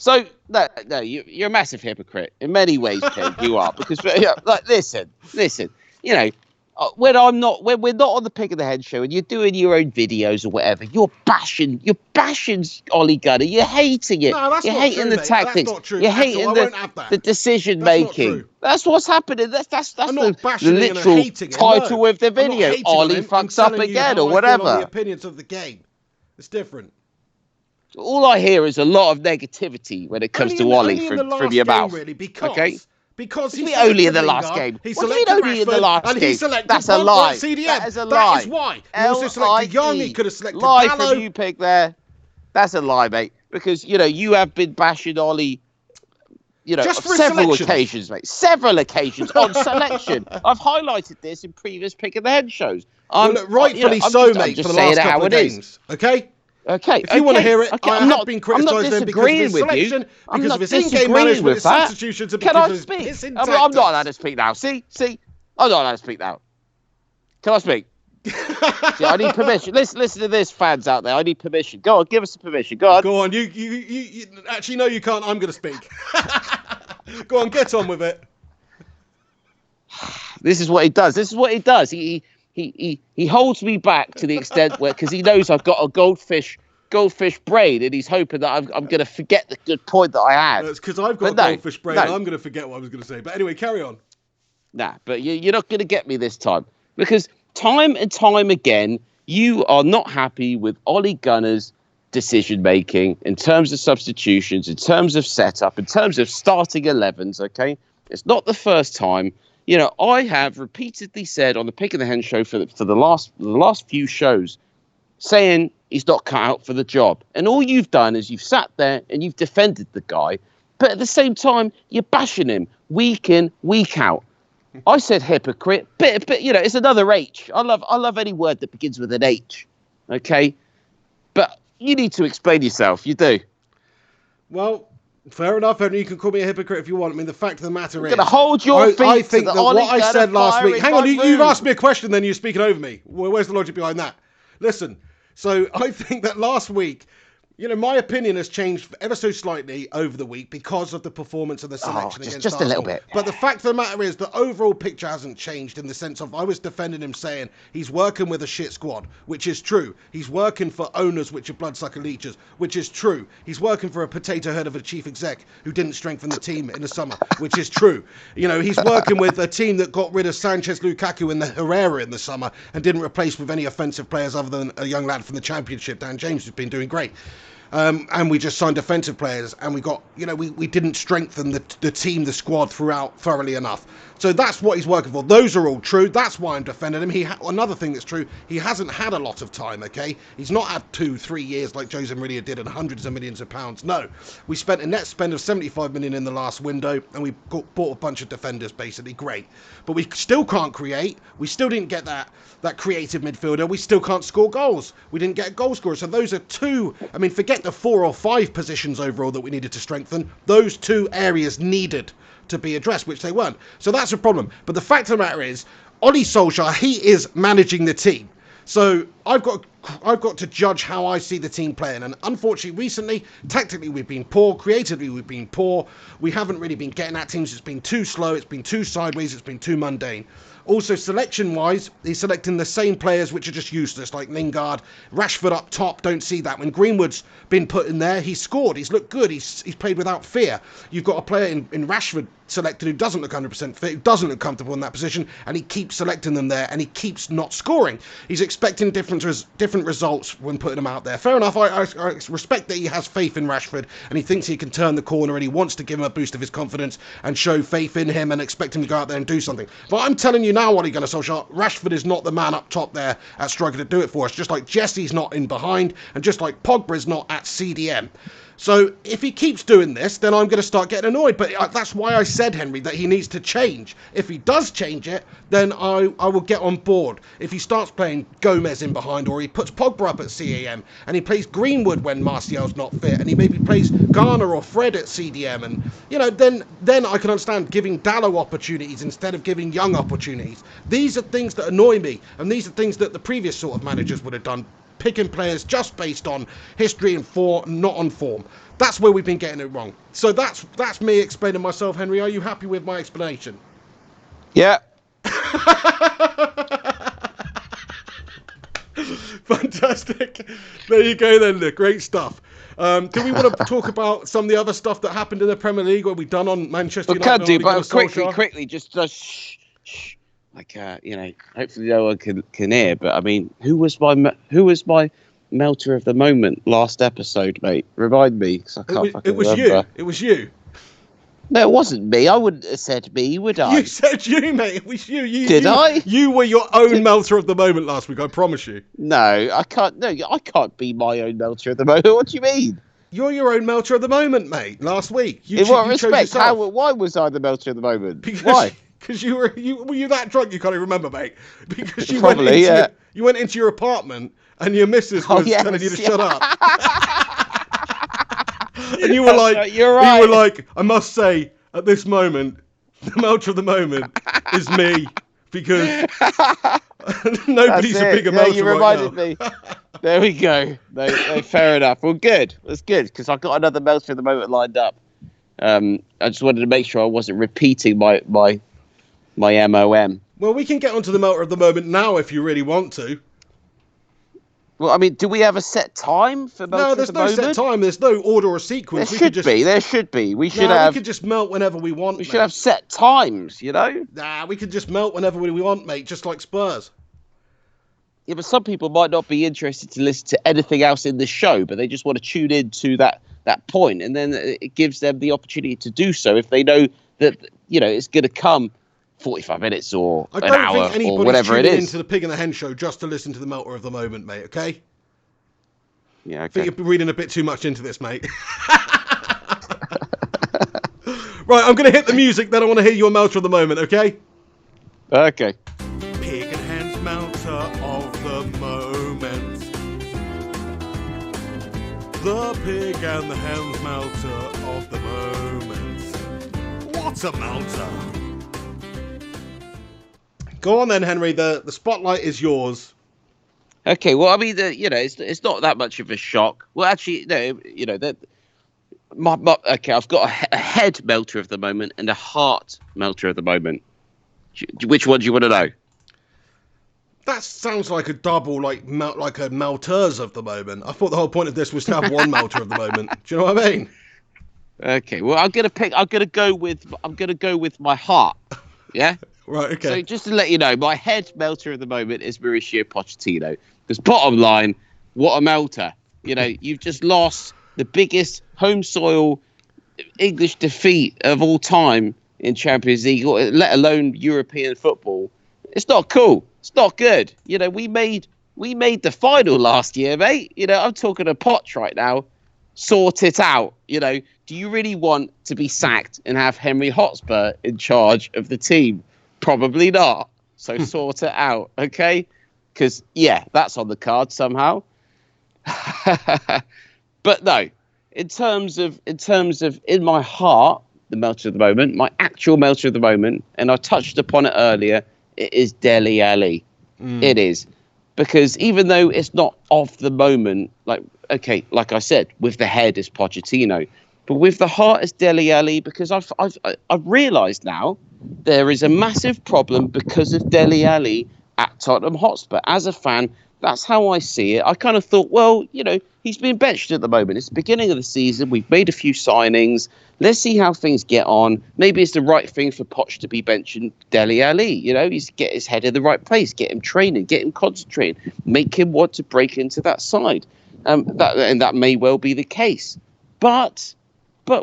So no, you're a massive hypocrite in many ways, Ken. You are, because like listen. When we're not on the Pick of the Head show and you're doing your own videos or whatever, you're bashing Ollie Gunner. You're hating it. No, that's you're not hating true, the mate. tactics. That's not true. You're Axel, hating I won't have that. the decision That's not making. true. That's what's happening. That's I'm not the bashing him and literal hating him. title No. of the I'm not video. hating on Ollie him. I'm fucks up telling you again how or I feel on whatever. the opinions of the game. It's different. All I hear is a lot of negativity when it comes to Ollie from your mouth. Really, Okay? Because he only in the Lingard, last game. He What do you selected mean only in the Rashford, last and game? he selected That's a Pogba lie. at CDM. That is a That lie. is why. He also selected Young. He could have selected lie Dalot. from you, Pig. There. That's a lie, mate. Because you have been bashing Ollie. Just for several selections. occasions, mate. Several occasions on selection. I've highlighted this in previous Pick of the Head shows. Rightfully so, mate. For the last couple of games, okay. Okay. If you want to hear it, okay. I have been criticised then because of his selection, because of his in-game management, his substitutions, and because of his pissing tactics. I'm not allowed to speak now. See, I'm not allowed to speak now. Can I speak? See, I need permission. Listen to this, fans out there. I need permission. Go on, give us the permission. Go on. Go on. You actually no, you can't. I'm going to speak. Go on, get on with it. This is what he does. He holds me back to the extent where, because he knows I've got a goldfish brain, and he's hoping that I'm going to forget the good point that I had. It's because I've got a goldfish brain, and I'm going to forget what I was going to say. But anyway, carry on. Nah, but you're not going to get me this time, because time and time again, you are not happy with Ollie Gunner's decision making in terms of substitutions, in terms of setup, in terms of starting 11s. Okay, it's not the first time. I have repeatedly said on the Pick of the Hen show for the last few shows, saying he's not cut out for the job. And all you've done is you've sat there and you've defended the guy, but at the same time, you're bashing him week in, week out. I said hypocrite, but it's another H. I love any word that begins with an H. Okay, but you need to explain yourself. You do. Well, fair enough, and you can call me a hypocrite if you want. I mean, the fact of the matter is, I'm going to hold your feet. I think that what I said last week. Hang on, you've move. asked me a question, then you're speaking over me. Where's the logic behind that? Listen, so I think that last week, my opinion has changed ever so slightly over the week because of the performance of the selection against just Arsenal. a little bit. But the fact of the matter is, the overall picture hasn't changed in the sense of I was defending him saying he's working with a shit squad, which is true. He's working for owners which are bloodsucker leeches, which is true. He's working for a potato head of a chief exec who didn't strengthen the team in the summer, which is true. He's working with a team that got rid of Sanchez, Lukaku and the Herrera in the summer and didn't replace with any offensive players other than a young lad from the Championship, Dan James, who's been doing great. And we just signed defensive players, and we got, we didn't strengthen the team, the squad throughout thoroughly enough. So that's what he's working for. Those are all true. That's why I'm defending him. Another thing that's true, he hasn't had a lot of time, okay? He's not had 2-3 years like Jose Mourinho did and hundreds of millions of pounds. No. We spent a net spend of 75 million in the last window, and we bought a bunch of defenders, basically. Great. But we still can't create. We still didn't get that creative midfielder. We still can't score goals. We didn't get a goal scorer. So those are two, forget the 4 or 5 positions overall that we needed to strengthen. Those 2 areas needed to be addressed, which they weren't. So that's a problem. But the fact of the matter is, Ollie Solskjaer, he is managing the team. So I've got to judge how I see the team playing. And unfortunately, recently, tactically, we've been poor. Creatively, we've been poor. We haven't really been getting at teams. It's been too slow. It's been too sideways. It's been too mundane. Also, selection-wise, he's selecting the same players which are just useless, like Lingard. Rashford up top, don't see that. When Greenwood's been put in there, he's scored. He's looked good. He's played without fear. You've got a player in Rashford selected who doesn't look 100% fit, who doesn't look comfortable in that position, and he keeps selecting them there, and he keeps not scoring. He's expecting different results when putting them out there. Fair enough, I respect that he has faith in Rashford, and he thinks he can turn the corner, and he wants to give him a boost of his confidence and show faith in him and expect him to go out there and do something. But I'm telling you now, Ole Gunnar Solskjaer, Rashford is not the man up top there at striker to do it for us, just like Jesse's not in behind, and just like Pogba's not at CDM. So if he keeps doing this, then I'm going to start getting annoyed. But that's why I said, Henry, that he needs to change. If he does change it, then I will get on board. If he starts playing Gomez in behind, or he puts Pogba up at CAM, and he plays Greenwood when Martial's not fit, and he maybe plays Garner or Fred at CDM, and then I can understand giving Dalot opportunities instead of giving Young opportunities. These are things that annoy me, and these are things that the previous sort of managers would have done picking players just based on history and form, not on form. That's where we've been getting it wrong. So that's me explaining myself, Henry. Are you happy with my explanation? Yeah. Fantastic. There you go then, Luke. Great stuff. Do we want to talk about some of the other stuff that happened in the Premier League? What we've done on Manchester United? We can do, but quickly, just shh. Like, hopefully no one can hear. But I mean, who was my melter of the moment last episode, mate? Remind me, because I can't fucking remember. It was you. No, it wasn't me. I wouldn't have said me, would I? You said you, mate. It was you. Did I? You were your own melter of the moment last week. I promise you. No, I can't. No, I can't be my own melter of the moment. What do you mean? You're your own melter of the moment, mate. Last week. In what respect? Why was I the melter of the moment? Why? Because were you that drunk you can't even remember, mate? Because you went into your apartment and your missus was telling you to shut up. And you were like, you're right. You were like, I must say, at this moment, the melter of the moment is me, because nobody's a bigger melter you right reminded now. me. There we go. No, fair enough. Well, good. That's good, because I've got another melter of the moment lined up. I just wanted to make sure I wasn't repeating my MOM. Well, we can get onto the melter of the moment now if you really want to. Well, I mean, do we have a set time for melter No, there's of the no moment? set time. There's no order or sequence. There should be. We could just melt whenever we want. We should have set times, you know? Nah, we could just melt whenever we want, mate, just like Spurs. Yeah, but some people might not be interested to listen to anything else in the show, but they just want to tune in to that point, and then it gives them the opportunity to do so if they know that, it's going to come 45 minutes or an hour or whatever it is. Into the Pig and the Hen show just to listen to the melter of the moment, mate, okay? Yeah, okay. I think you're reading a bit too much into this, mate. Right, I'm going to hit the music, then I want to hear your melter of the moment, okay? Okay. Pig and Hen's melter of the moment. The Pig and the Hen's melter of the moment. What's a melter? Go on then, Henry. The spotlight is yours. Okay. Well, I mean, it's not that much of a shock. Well, actually, no. Okay. I've got a head melter of the moment and a heart melter of the moment. Which one do you want to know? That sounds like a double, like a melters of the moment. I thought the whole point of this was to have one melter of the moment. Do you know what I mean? Okay. Well, I'm gonna go with my heart. Yeah. Right, okay. So just to let you know, my head melter of the moment is Mauricio Pochettino. Because bottom line, what a melter. You've just lost the biggest home soil English defeat of all time in Champions League, let alone European football. It's not cool. It's not good. We made the final last year, mate. I'm talking to Poch right now. Sort it out. Do you really want to be sacked and have Henry Hotspur in charge of the team? Probably not. So sort it out, okay? Because that's on the card somehow. But no, in terms of in my heart, the melter of the moment, my actual melter of the moment, and I touched upon it earlier, it is Dele Alli. It is. Because even though it's not of the moment, like I said, with the head is Pochettino, but with the heart is Dele Alli, because I've realised now there is a massive problem because of Dele Alli at Tottenham Hotspur. As a fan, that's how I see it. I kind of thought, well, he's been benched at the moment. It's the beginning of the season. We've made a few signings. Let's see how things get on. Maybe it's the right thing for Poch to be benching Dele Alli. He's get his head in the right place, get him training, get him concentrating, make him want to break into that side. That may well be the case. But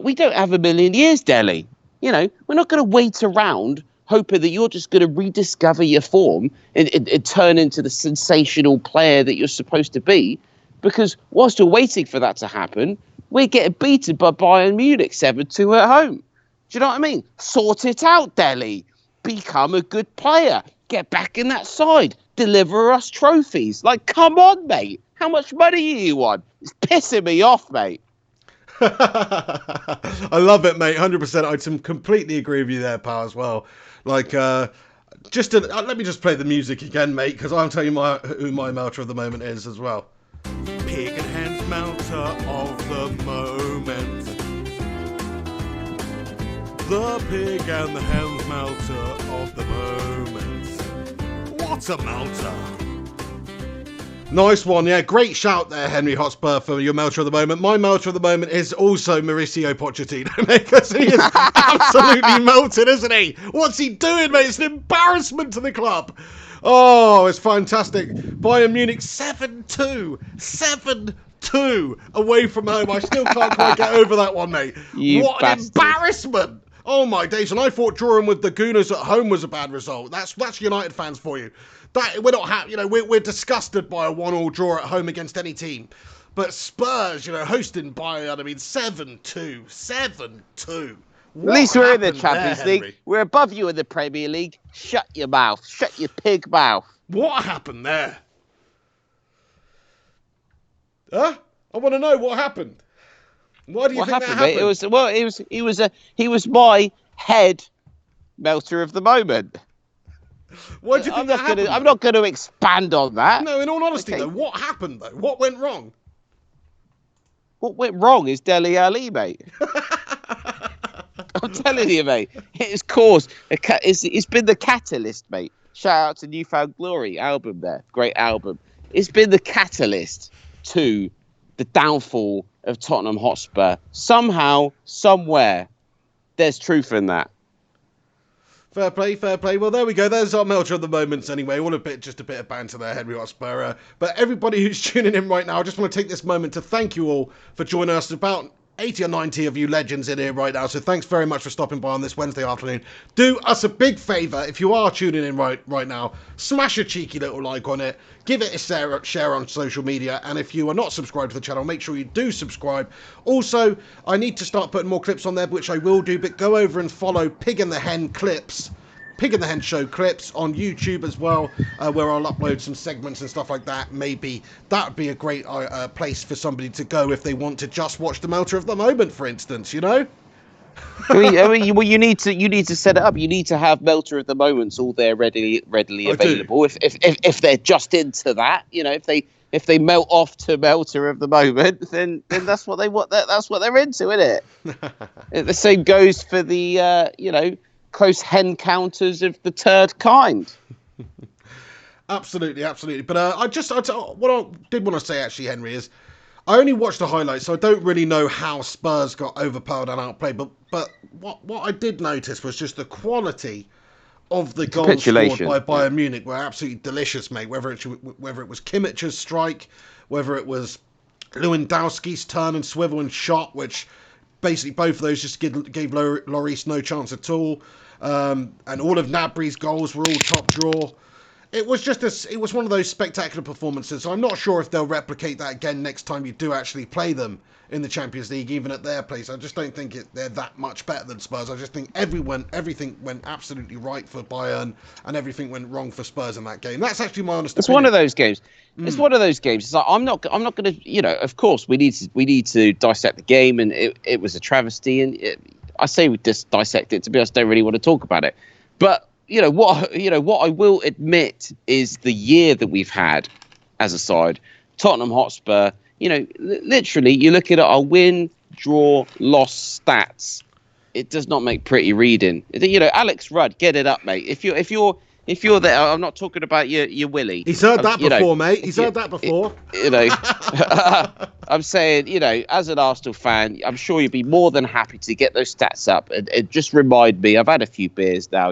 we don't have a million years, Dele. We're not going to wait around hoping that you're just going to rediscover your form and turn into the sensational player that you're supposed to be. Because whilst you're waiting for that to happen, we're getting beaten by Bayern Munich 7-2 at home. Do you know what I mean? Sort it out, Dele. Become a good player. Get back in that side. Deliver us trophies. Like, come on, mate. How much money are you on? It's pissing me off, mate. I love it, mate. 100%. I'd completely agree with you there, pal, as well. Like, let me just play the music again, mate, because I'll tell you who my melter of the moment is as well. Pig and Hen's melter of the moment. The pig and the hen's melter of the moment. What a melter! Nice one, yeah. Great shout there, Henry Hotspur, for your melter of the moment. My melter of the moment is also Mauricio Pochettino, mate, because he is absolutely melted, isn't he? What's he doing, mate? It's an embarrassment to the club. Oh, it's fantastic. Bayern Munich 7-2. 7-2 away from home. I still can't quite get over that one, mate. What an embarrassment. Oh my days, and I thought drawing with the Gooners at home was a bad result. That's United fans for you. That we're not happy, we're disgusted by a 1-1 draw at home against any team. But Spurs, hosting Bayern, 7-2. 7-2. At least we're in the Champions League. We're above you in the Premier League. Shut your mouth. Shut your pig mouth. What happened there? Huh? I want to know what happened. Why do you think that happened? Mate? He was my head melter of the moment. Why do you think that happened? I'm not going to expand on that. No, in all honesty, though, what happened, though? What went wrong? What went wrong is Dele Alli, mate. I'm telling you, mate. It's caused. It's been the catalyst, mate. Shout out to Newfound Glory album there. Great album. It's been the catalyst to the downfall of Tottenham Hotspur. Somehow, somewhere, there's truth in that. Fair play, fair play. Well, there we go. There's our melter of the moments anyway. Just a bit of banter there, Henry Hotspur. But everybody who's tuning in right now, I just want to take this moment to thank you all for joining us. About 80 or 90 of you legends in here right now. So thanks very much for stopping by on this Wednesday afternoon. Do us a big favour, if you are tuning in right now, smash a cheeky little like on it. Give it a share on social media. And if you are not subscribed to the channel, make sure you do subscribe. Also, I need to start putting more clips on there, which I will do. But go over and follow Pig and the Hen clips. Pig and the Hen Show clips on YouTube as well, where I'll upload some segments and stuff like that. Maybe that would be a great place for somebody to go if they want to just watch the melter of the moment, for instance, Well, you need to set it up. You need to have melter of the moments all there readily available. If they're just into that, if they melt off to melter of the moment, then that's what they want. That's what they're into, isn't it? The same goes for the close hen counters of the third kind. Absolutely. But what I did want to say actually, Henry, is I only watched the highlights, so I don't really know how Spurs got overpowered and outplayed. But what I did notice was just the quality of the goals scored by Bayern Munich were absolutely delicious, mate. Whether it was Kimmich's strike, whether it was Lewandowski's turn and swivel and shot, which basically both of those just gave Lloris no chance at all. And all of Gnabry's goals were all top draw. It was one of those spectacular performances. So I'm not sure if they'll replicate that again next time you do actually play them in the Champions League, even at their place. I just don't think they're that much better than Spurs. I just think everything went absolutely right for Bayern and everything went wrong for Spurs in that game. That's actually my honest opinion. It's one of those games. It's one of those games. It's like I'm not going to. Of course, we need to dissect the game, and it was a travesty. And I say we just dissect it. To be honest, I don't really want to talk about it. But what I will admit is the year that we've had as a side, Tottenham Hotspur. Literally, you look at our win, draw, loss stats. It does not make pretty reading. Alex Rudd, get it up, mate. If you're there, I'm not talking about your Willie. He's heard that before, mate. He's heard that before. I'm saying, as an Arsenal fan, I'm sure you'd be more than happy to get those stats up and just remind me. I've had a few beers now,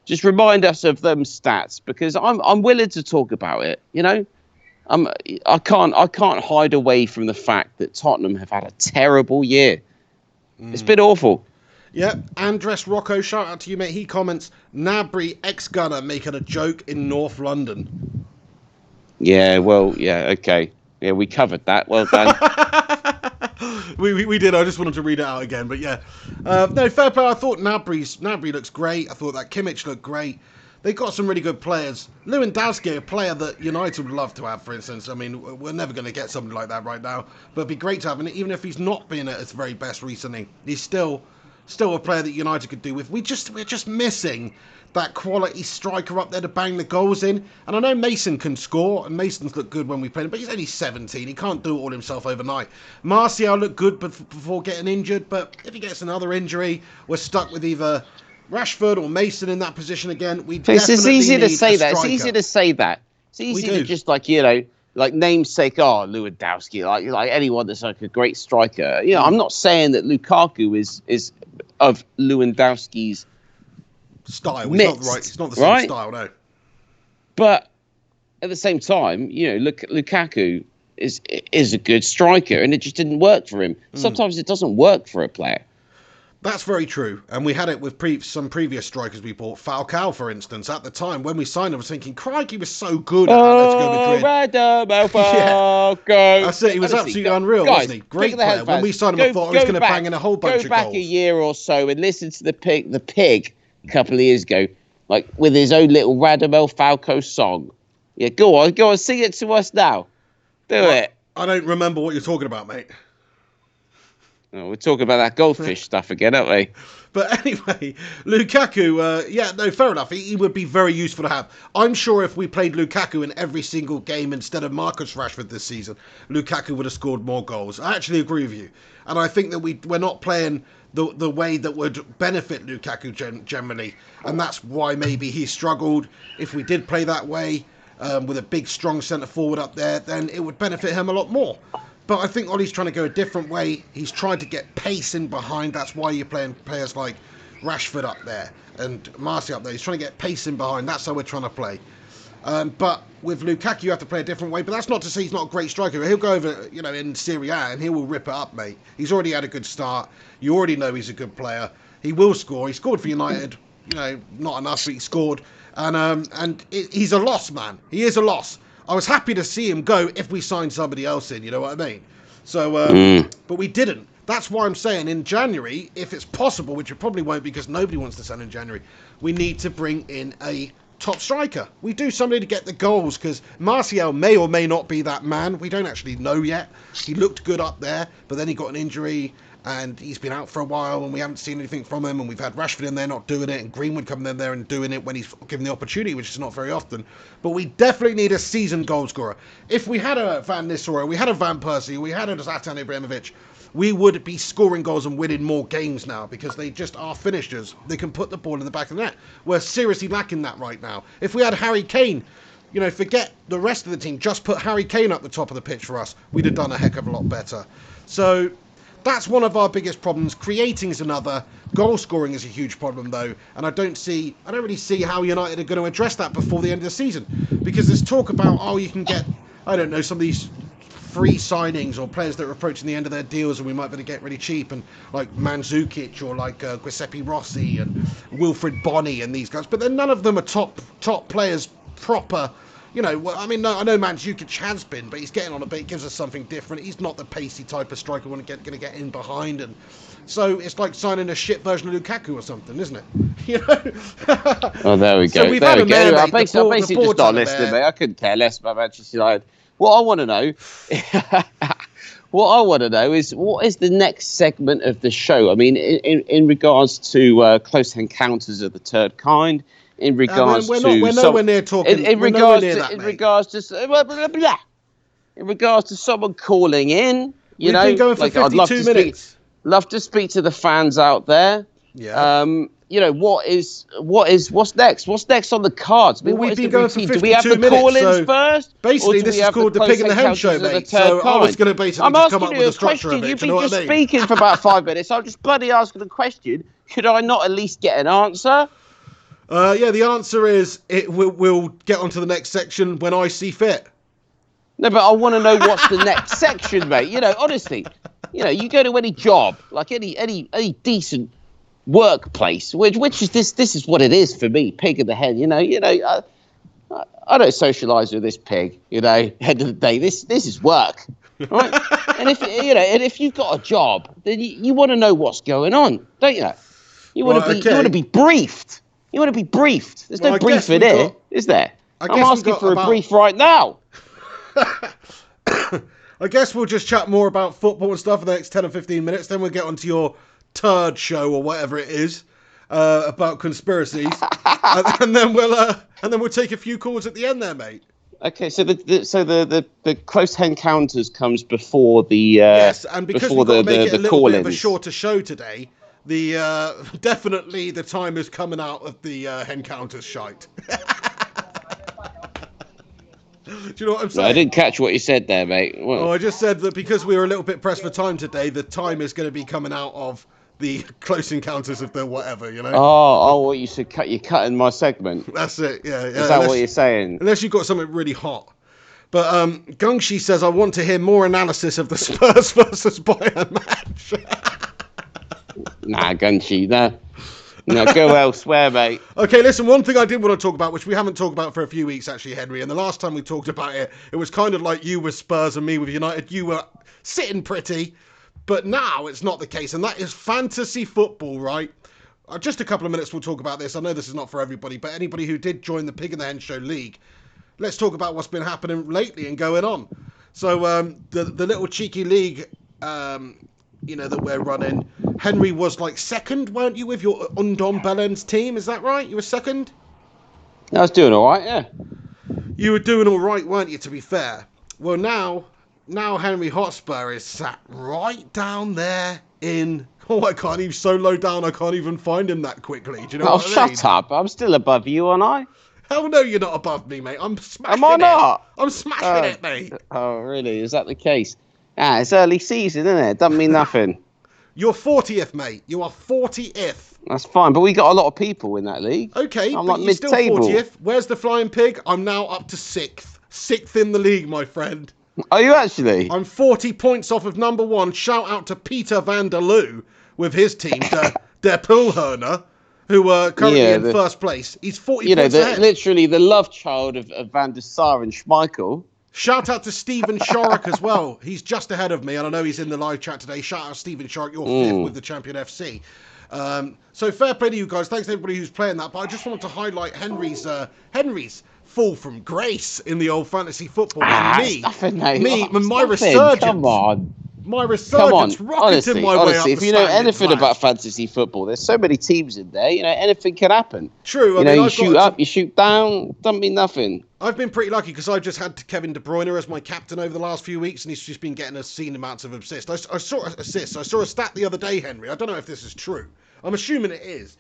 Just remind us of them stats because I'm willing to talk about it. I can't hide away from the fact that Tottenham have had a terrible year. It's been awful. Yeah, Andres Rocco, shout out to you, mate. He comments, Gnabry ex-gunner making a joke in North London. Yeah, well, yeah, okay. Yeah, we covered that. Well done. we did. I just wanted to read it out again, but yeah. No, fair play. I thought Gnabry looks great. I thought that Kimmich looked great. They got some really good players. Lewandowski, a player that United would love to have, for instance. I mean, we're never going to get somebody like that right now, but it'd be great to have. And even if he's not been at his very best recently, he's still Still a player that United could do with. We're just missing that quality striker up there to bang the goals in. And I know Mason can score, and Mason's looked good when we played him, but he's only 17. He can't do it all himself overnight. Martial looked good before getting injured, but if he gets another injury, we're stuck with either Rashford or Mason in that position again. It's easy to say that. It's easy to say that. It's easy to just like namesake. Lewandowski, like anyone that's like a great striker. I'm not saying that Lukaku is of Lewandowski's style. Mixed, it's not the same style, no. But at the same time, Lukaku is a good striker, and it just didn't work for him. Sometimes it doesn't work for a player. That's very true. And we had it with some previous strikers we bought. Falcao, for instance, at the time when we signed him, I was thinking, crikey, he was so good at Atletico Madrid. Yeah. That's it. He was absolutely unreal, wasn't he? Great player. When we signed him, I thought he was going to bang in a whole bunch of goals. Go back a year or so and listen to the pig a couple of years ago, like with his own little Radamel Falcao song. Yeah, go on, sing it to us now. Do it. I don't remember what you're talking about, mate. Oh, we're talking about that goldfish stuff again, aren't we? But anyway, Lukaku, fair enough. He would be very useful to have. I'm sure if we played Lukaku in every single game instead of Marcus Rashford this season, Lukaku would have scored more goals. I actually agree with you. And I think that we're not playing the way that would benefit Lukaku generally. And that's why maybe he struggled. If we did play that way, with a big, strong centre-forward up there, then it would benefit him a lot more. But I think Ollie's trying to go a different way. He's trying to get pace in behind. That's why you're playing players like Rashford up there and Martial up there. He's trying to get pace in behind. That's how we're trying to play. But with Lukaku, you have to play a different way. But that's not to say he's not a great striker. He'll go over, in Serie A and he will rip it up, mate. He's already had a good start. You already know he's a good player. He will score. He scored for United. Not enough, but he scored. And he's a loss, man. He is a loss. I was happy to see him go if we signed somebody else in, you know what I mean? So, but we didn't. That's why I'm saying in January, if it's possible, which it probably won't because nobody wants to sell in January, we need to bring in a top striker. We do somebody to get the goals because Martial may or may not be that man. We don't actually know yet. He looked good up there, but then he got an injury and he's been out for a while and we haven't seen anything from him, and we've had Rashford in there not doing it and Greenwood coming in there and doing it when he's given the opportunity, which is not very often. But we definitely need a seasoned goal scorer. If we had a Van Nistelrooy, we had a Van Persie, we had a Zlatan Ibrahimovic, we would be scoring goals and winning more games now because they just are finishers. They can put the ball in the back of the net. We're seriously lacking that right now. If we had Harry Kane, forget the rest of the team, just put Harry Kane up the top of the pitch for us, we'd have done a heck of a lot better. So that's one of our biggest problems. Creating is another. Goal scoring is a huge problem, though, and I don't really see how United are going to address that before the end of the season, because there's talk about you can get, I don't know, some of these free signings or players that are approaching the end of their deals, and we might be able to get really cheap, and like Mandzukic or like Giuseppe Rossi and Wilfred Bonney and these guys, but then none of them are top players, proper. I know Mandzukic has been, but he's getting on a bit. He gives us something different. He's not the pacey type of striker we're going to get in behind. And so it's like signing a shit version of Lukaku or something, isn't it? Oh, there we go. So we've had him there, I'm basically just not listening, mate. I couldn't care less about Manchester United. What I want to know is what is the next segment of the show? I mean, in regards to close encounters of the third kind, in regards we're nowhere near talking. In regards to someone calling in, We've been going for 52 minutes. Love to speak to the fans out there. Yeah. What's next? What's next on the cards? I mean, we've been going for 52 minutes. Do we have the call-ins first? Basically, this is called the Pig and the Hen show, mate. So I was going to basically just come up with a structure of it. You've been just speaking for about 5 minutes. I'm just bloody asking a question. Could I not at least get an answer? The answer is we'll get onto the next section when I see fit. No, but I want to know what's the next section, mate. Honestly, you go to any job, like any decent workplace, which is this is what it is for me, Pig and the Hen. I don't socialise with this pig. End of the day, this is work, right? And if you've got a job, then you want to know what's going on, don't you? You want to be briefed. You want to be briefed. There's no brief in here, is there? I'm asking for a brief right now. I guess we'll just chat more about football and stuff for the next 10 or 15 minutes. Then we'll get onto your turd show or whatever it is about conspiracies, and then we'll take a few calls at the end there, mate. Okay, so the close encounters comes before the yes, and because we've got to make it a little bit of a call-ins. shorter show today, the definitely the time is coming out of the encounters shite. Do you know what I'm saying? No, I didn't catch what you said there, mate. What? Oh, I just said that because we were a little bit pressed for time today, the time is going to be coming out of the close encounters of the whatever, you know? Oh, what you said, you're cutting my segment. That's it, yeah. Is that what you're saying? Unless you've got something really hot. But Gungshi says, I want to hear more analysis of the Spurs versus Bayern match. Nah, Gunshi, no, go elsewhere, mate. Okay, listen, one thing I did want to talk about, which we haven't talked about for a few weeks, actually, Henry, and the last time we talked about it, it was kind of like you with Spurs and me with United. You were sitting pretty, but now it's not the case, and that is fantasy football, right? Just a couple of minutes we'll talk about this. I know this is not for everybody, but anybody who did join the Pig and the Hen Show League, let's talk about what's been happening lately and going on. So the little cheeky league, that we're running, Henry was like second, weren't you, with your Undon Bellens team? Is that right? You were second? I was doing all right, yeah. You were doing all right, weren't you, to be fair? Well, now Henry Hotspur is sat right down there in... Oh, I can't even... So low down, I can't even find him that quickly. Do you know what I mean? Shut up. I'm still above you, aren't I? Hell no, you're not above me, mate. I'm smashing it. Am I not? I'm smashing it, mate. Oh, really? Is that the case? It's early season, isn't it? Doesn't mean nothing. You're 40th, mate. You are 40th. That's fine, but we got a lot of people in that league. Okay, I'm but like you're still mid-table. 40th. Where's the Flying Pig? I'm now up to 6th. 6th in the league, my friend. Are you actually? I'm 40 points off of number one. Shout out to Peter van der Loo with his team, Der Poolherner, who are currently in first place. He's 40 points ahead. Literally the love child of Van der Sar and Schmeichel. Shout out to Stephen Shorrock as well. He's just ahead of me, and I know he's in the live chat today. Shout out to Stephen Shorrock, you're fifth with the Champion FC. So fair play to you guys. Thanks to everybody who's playing that. But I just wanted to highlight Henry's fall from grace in the old fantasy football. My resurgence. Come on. My resurgence rocketed my way up if you know anything about fantasy football, there's so many teams in there. Anything can happen. True. You shoot up, you shoot down. Doesn't mean nothing. I've been pretty lucky because I've just had Kevin De Bruyne as my captain over the last few weeks, and he's just been getting obscene amounts of assists. I saw a stat the other day, Henry. I don't know if this is true. I'm assuming it is.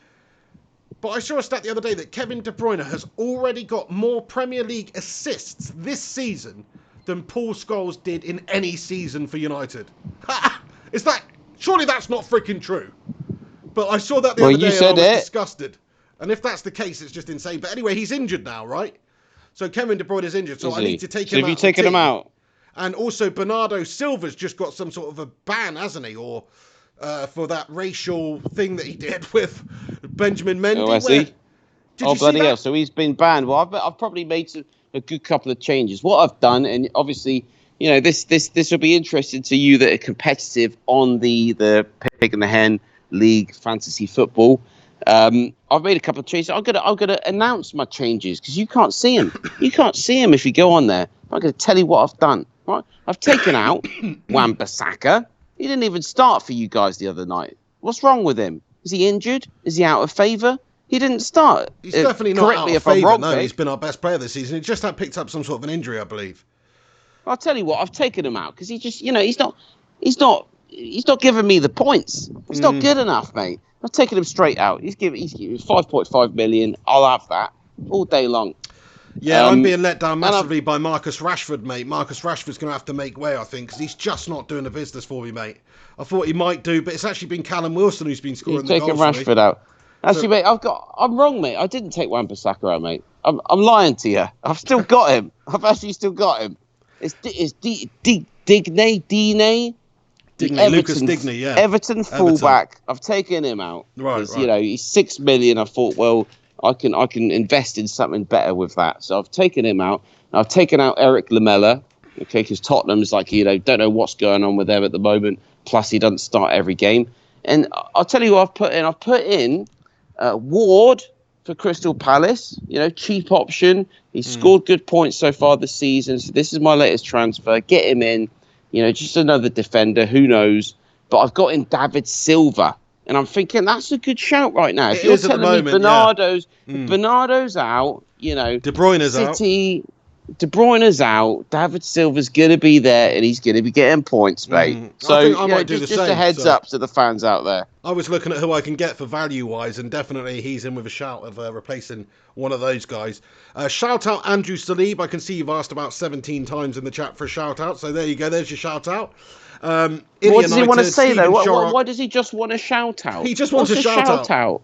But I saw a stat the other day that Kevin De Bruyne has already got more Premier League assists this season than Paul Scholes did in any season for United. Surely that's not freaking true. But I saw that the other day and I was disgusted. And if that's the case, it's just insane. But anyway, he's injured now, right? So Kevin De Bruyne is injured, so I need to take him out. Have you taken him out? And also Bernardo Silva's just got some sort of a ban, hasn't he? Or for that racial thing that he did with Benjamin Mendy. Oh, has he? Bloody hell. That? So he's been banned. Well, I've probably made a good couple of changes. What I've done, and obviously, this will be interesting to you that are competitive on the Pig and the Hen League fantasy football. I've made a couple of changes. I'm gonna announce my changes because you can't see them. You can't see them if you go on there. I'm going to tell you what I've done. Right? I've taken out Wan-Bissaka. He didn't even start for you guys the other night. What's wrong with him? Is he injured? Is he out of favour? He didn't start. He's definitely not out of favour. No, he's been our best player this season. He just had picked up some sort of an injury, I believe. I'll tell you what. I've taken him out because he just, he's not giving me the points. He's not good enough, mate. I've taken him straight out. He's giving 5.5 million. I'll have that all day long. Yeah, I'm being let down massively by Marcus Rashford, mate. Marcus Rashford's going to have to make way, I think, because he's just not doing the business for me, mate. I thought he might do, but it's actually been Callum Wilson who's been scoring the goals. He's taking Rashford out. Actually, mate, I'm wrong, mate. I didn't take Wan-Bissaka out, mate. I'm lying to you. I've still got him. I've actually still got him. It's Digne, Lucas Digne, yeah. Everton fullback. I've taken him out. Right. He's 6 million. I thought, well, I can invest in something better with that. So I've taken him out. I've taken out Eric Lamela, okay, because Tottenham's don't know what's going on with them at the moment. Plus, he doesn't start every game. And I'll tell you what I've put in. I've put in Ward for Crystal Palace. Cheap option. He's scored good points so far this season. So this is my latest transfer. Get him in. Just another defender. Who knows? But I've got in David Silva And I'm thinking that's a good shout right now. If It you're is at the telling me moment, Bernardo's out, you know, De Bruyne's City, De Bruyne's out, David Silva's going to be there, and he's going to be getting points, mate. So I think I might do the just same, a heads up to the fans out there. I was looking at who I can get for value-wise, and definitely he's in with a shout of replacing one of those guys. Shout out Andrew Salib. I can see you've asked about 17 times in the chat for a shout out, so there you go. There's your shout out. What does he want to say though? Shara... Why does he just want a shout out? He just wants a shout out.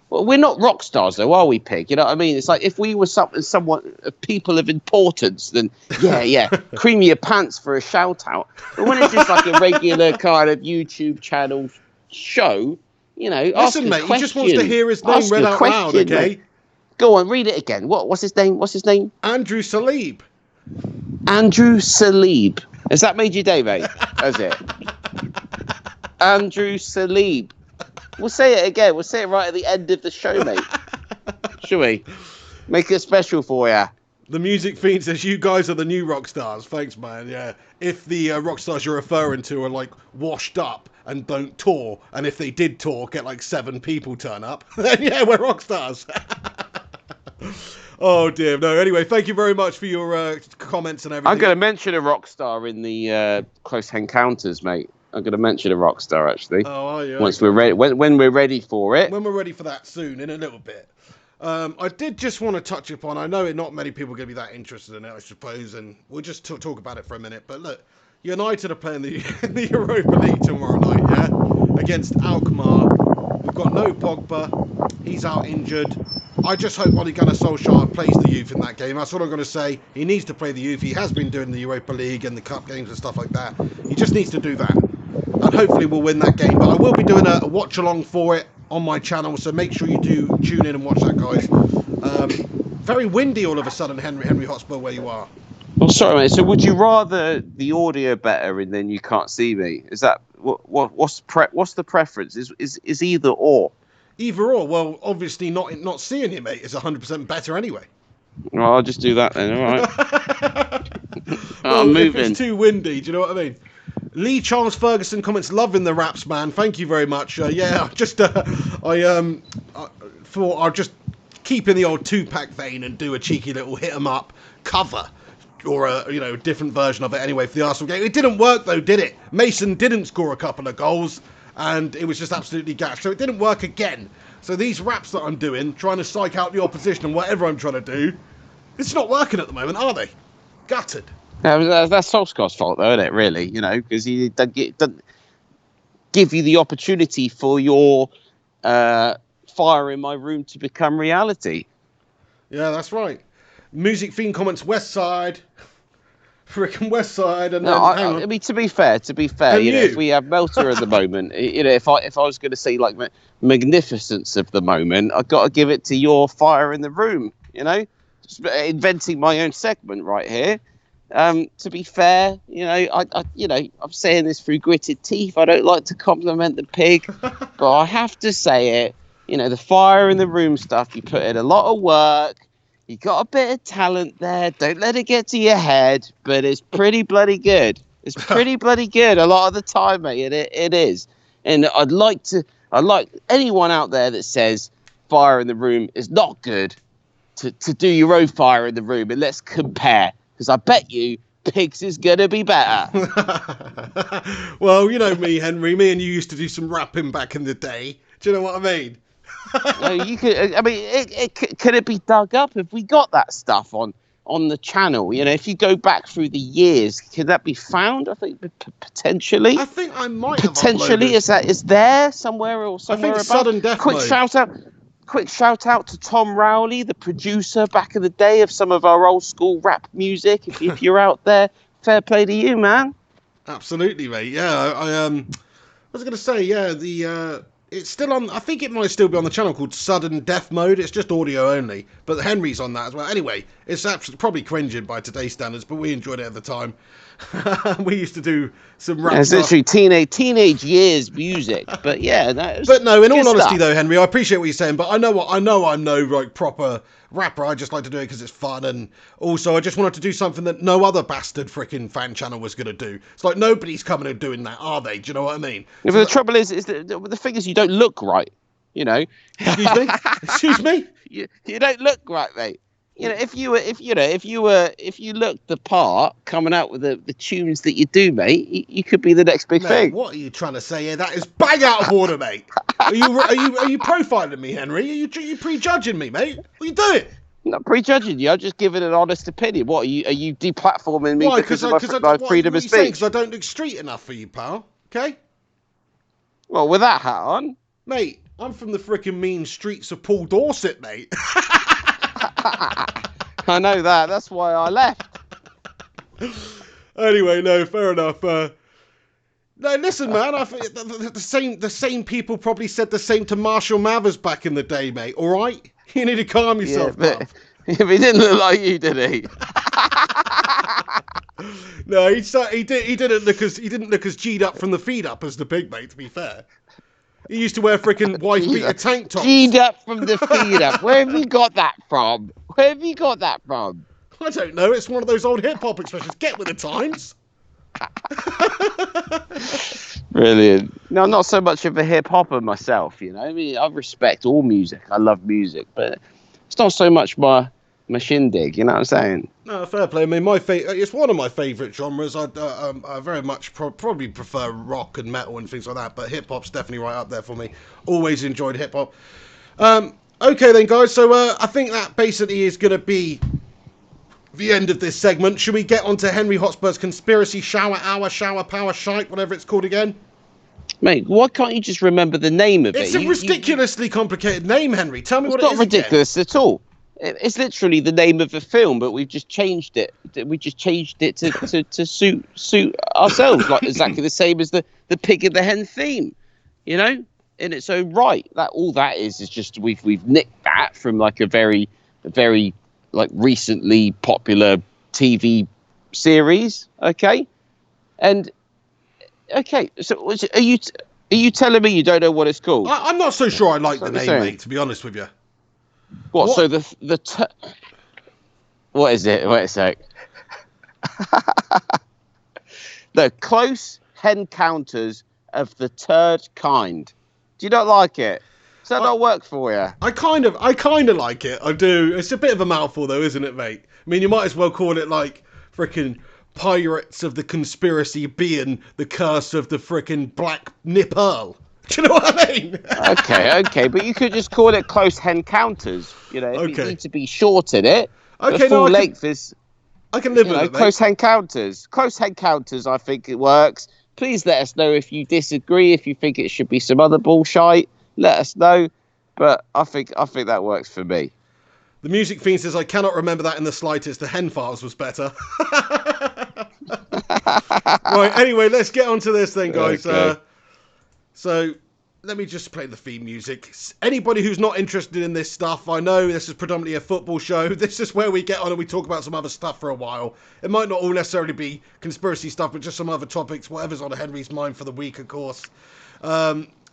Well, we're not rock stars though, are we, Pig? You know what I mean? It's like if we were someone people of importance, then yeah, cream your pants for a shout out. But when it's just like a regular kind of YouTube channel show, you know, listen, mate, he just wants to hear his name read out loud, okay? Mate. Go on, read it again. What's his name? Andrew Salib. Andrew Salib. Has that made your day, mate? Has it? Andrew Salib. We'll say it again. We'll say it right at the end of the show, mate. Shall we? Make it special for you. The Music Fiend says, you guys are the new rock stars. Thanks, man. Yeah. If the rock stars you're referring to are like washed up and don't tour, and if they did tour, get like 7 people turn up, then yeah, we're rock stars. Oh, dear. No, anyway, thank you very much for your comments and everything. I'm going to mention a rock star in the Close Encounters, mate. I'm going to mention a rock star, actually. Oh, are you? Once we're ready, when we're ready for it. When we're ready for that soon, in a little bit. I did just want to touch upon, I know not many people are going to be that interested in it, I suppose, and we'll just talk about it for a minute. But look, United are playing the Europa League tomorrow night, yeah? Against Alkmaar. We've got no Pogba. He's out injured. I just hope Ole Gunnar Solskjaer plays the youth in that game. That's what I'm going to say. He needs to play the youth. He has been doing the Europa League and the Cup games and stuff like that. He just needs to do that. And hopefully we'll win that game. But I will be doing a watch-along for it on my channel, so make sure you do tune in and watch that, guys. Very windy all of a sudden, Henry Hotspur, where you are. Oh, sorry, mate. So would you rather the audio better and then you can't see me? Is that what's the preference? Is either or? Either or. Well, obviously not seeing you, mate, is 100% better anyway. Well, I'll just do that then. All right. Well, I'm moving. If it's too windy, do you know what I mean? Lee Charles Ferguson comments, loving the raps, man. Thank you very much. Yeah, just I thought I'll just keep in the old Tupac vein and do a cheeky little hit 'em up cover, or a different version of it anyway for the Arsenal game. It didn't work though, did it? Mason didn't score a couple of goals, and it was just absolutely gashed. So it didn't work again. So these raps that I'm doing, trying to psych out the opposition and whatever I'm trying to do, it's not working at the moment, are they? Gutted. That's Solskjaer's fault, though, isn't it? Really, because he doesn't give you the opportunity for your fire in my room to become reality. Yeah, that's right. Music Fiend comments West Side, freaking West Side, and I mean, to be fair, if we have Melter at the moment, if I was going to say like magnificence of the moment, I've got to give it to your fire in the room. Just inventing my own segment right here. To be fair, I'm saying this through gritted teeth. I don't like to compliment the pig, but I have to say it. The fire in the room stuff, you put in a lot of work. You got a bit of talent there. Don't let it get to your head, but it's pretty bloody good. It's pretty bloody good a lot of the time, mate. It is. And I'd like anyone out there that says fire in the room is not good to do your own fire in the room, and let's compare. Because I bet you Pigs is going to be better. Well, you know me, Henry. Me and you used to do some rapping back in the day. Do you know what I mean? No, you could. I mean, could it be dug up? Have we got that stuff on the channel? If you go back through the years, can that be found? I think potentially. I think I might potentially. Have uploaded. Is there somewhere or somewhere? I think sudden death Quick mode. Quick shout out to Tom Rowley, the producer back in the day of some of our old school rap music. If you're out there, fair play to you, man. Absolutely, mate. Yeah, I was going to say, yeah, it's still on. I think it might still be on the channel called Sudden Death Mode. It's just audio only, but Henry's on that as well. Anyway, it's probably cringing by today's standards, but we enjoyed it at the time. We used to do some rap It's stuff. literally teenage years music. But yeah, But no, in all honesty stuff. though, Henry, I appreciate what you're saying, but I know I'm no like proper rapper. I just like to do it because it's fun, and also I just wanted to do something that no other bastard freaking fan channel was gonna do. It's like nobody's coming and doing that, are they? Do you know what I mean? But the trouble is the thing is you don't look right. You know. Excuse me. Excuse me. You don't look right, mate. You know, if you looked the part coming out with the tunes that you do, mate, you could be the next big thing. What are you trying to say here? That is bang out of order, mate. Are you profiling me, Henry? Are you prejudging me, mate? What are you doing? I'm not prejudging you. I'm just giving an honest opinion. What are you deplatforming me because of my freedom of speech? Because I don't look street enough for you, pal. Okay. Well, with that hat on, mate, I'm from the freaking mean streets of Paul Dorset, mate. I know that. That's why I left. Anyway, no, fair enough. No, listen, man. The same people probably said the same to Marshall Mathers back in the day, mate. All right, you need to calm yourself. Yeah, but he didn't look like you, did he? No, he didn't look as G'd up from the feet up as the pig, mate. To be fair. He used to wear freaking wife beater tank tops. G'd up from the feet up. Where have you got that from? I don't know. It's one of those old hip hop expressions. Get with the times. Brilliant. No, I'm not so much of a hip hopper myself. You know, I mean, I respect all music. I love music, but it's not so much my shindig. You know what I'm saying? No, fair play. I mean, it's one of my favourite genres. I very much probably prefer rock and metal and things like that, but hip hop's definitely right up there for me. Always enjoyed hip hop. Okay then, guys. So I think that basically is going to be the end of this segment. Should we get on to Henry Hotspur's conspiracy shower hour, shower power shite, whatever it's called again? Mate, why can't you just remember the name of it? It's a ridiculously complicated name, Henry. Tell me what it is. It's not ridiculous at all. It's literally the name of the film, but we've just changed it. We just changed it to suit ourselves, like exactly the same as the pig and the hen theme, you know, in its own right. That all that is just we've nicked that from like a very like recently popular TV series, okay, and okay. So are you telling me you don't know what it's called? I'm not so sure I like the name, mate. To be honest with you. What? So what is it? Wait a sec. The close encounters of the third kind. Do you not like it? Does that not work for you? I kind of like it. I do. It's a bit of a mouthful, though, isn't it, mate? I mean, you might as well call it like frickin' Pirates of the Conspiracy being the curse of the frickin' Black Nipple. Do you know what I mean? Okay, but you could just call it close encounters. You know, if you need to be short in it. Okay, the full length is. I can live with it, mate. Close encounters. Close encounters. I think it works. Please let us know if you disagree. If you think it should be some other bullshit, let us know. But I think that works for me. The music fiend says I cannot remember that in the slightest. The Hen Files was better. Right. Anyway, let's get on to this then, guys. Okay. So, let me just play the theme music. Anybody who's not interested in this stuff, I know this is predominantly a football show. This is where we get on and we talk about some other stuff for a while. It might not all necessarily be conspiracy stuff, but just some other topics, whatever's on Henry's mind for the week, of course.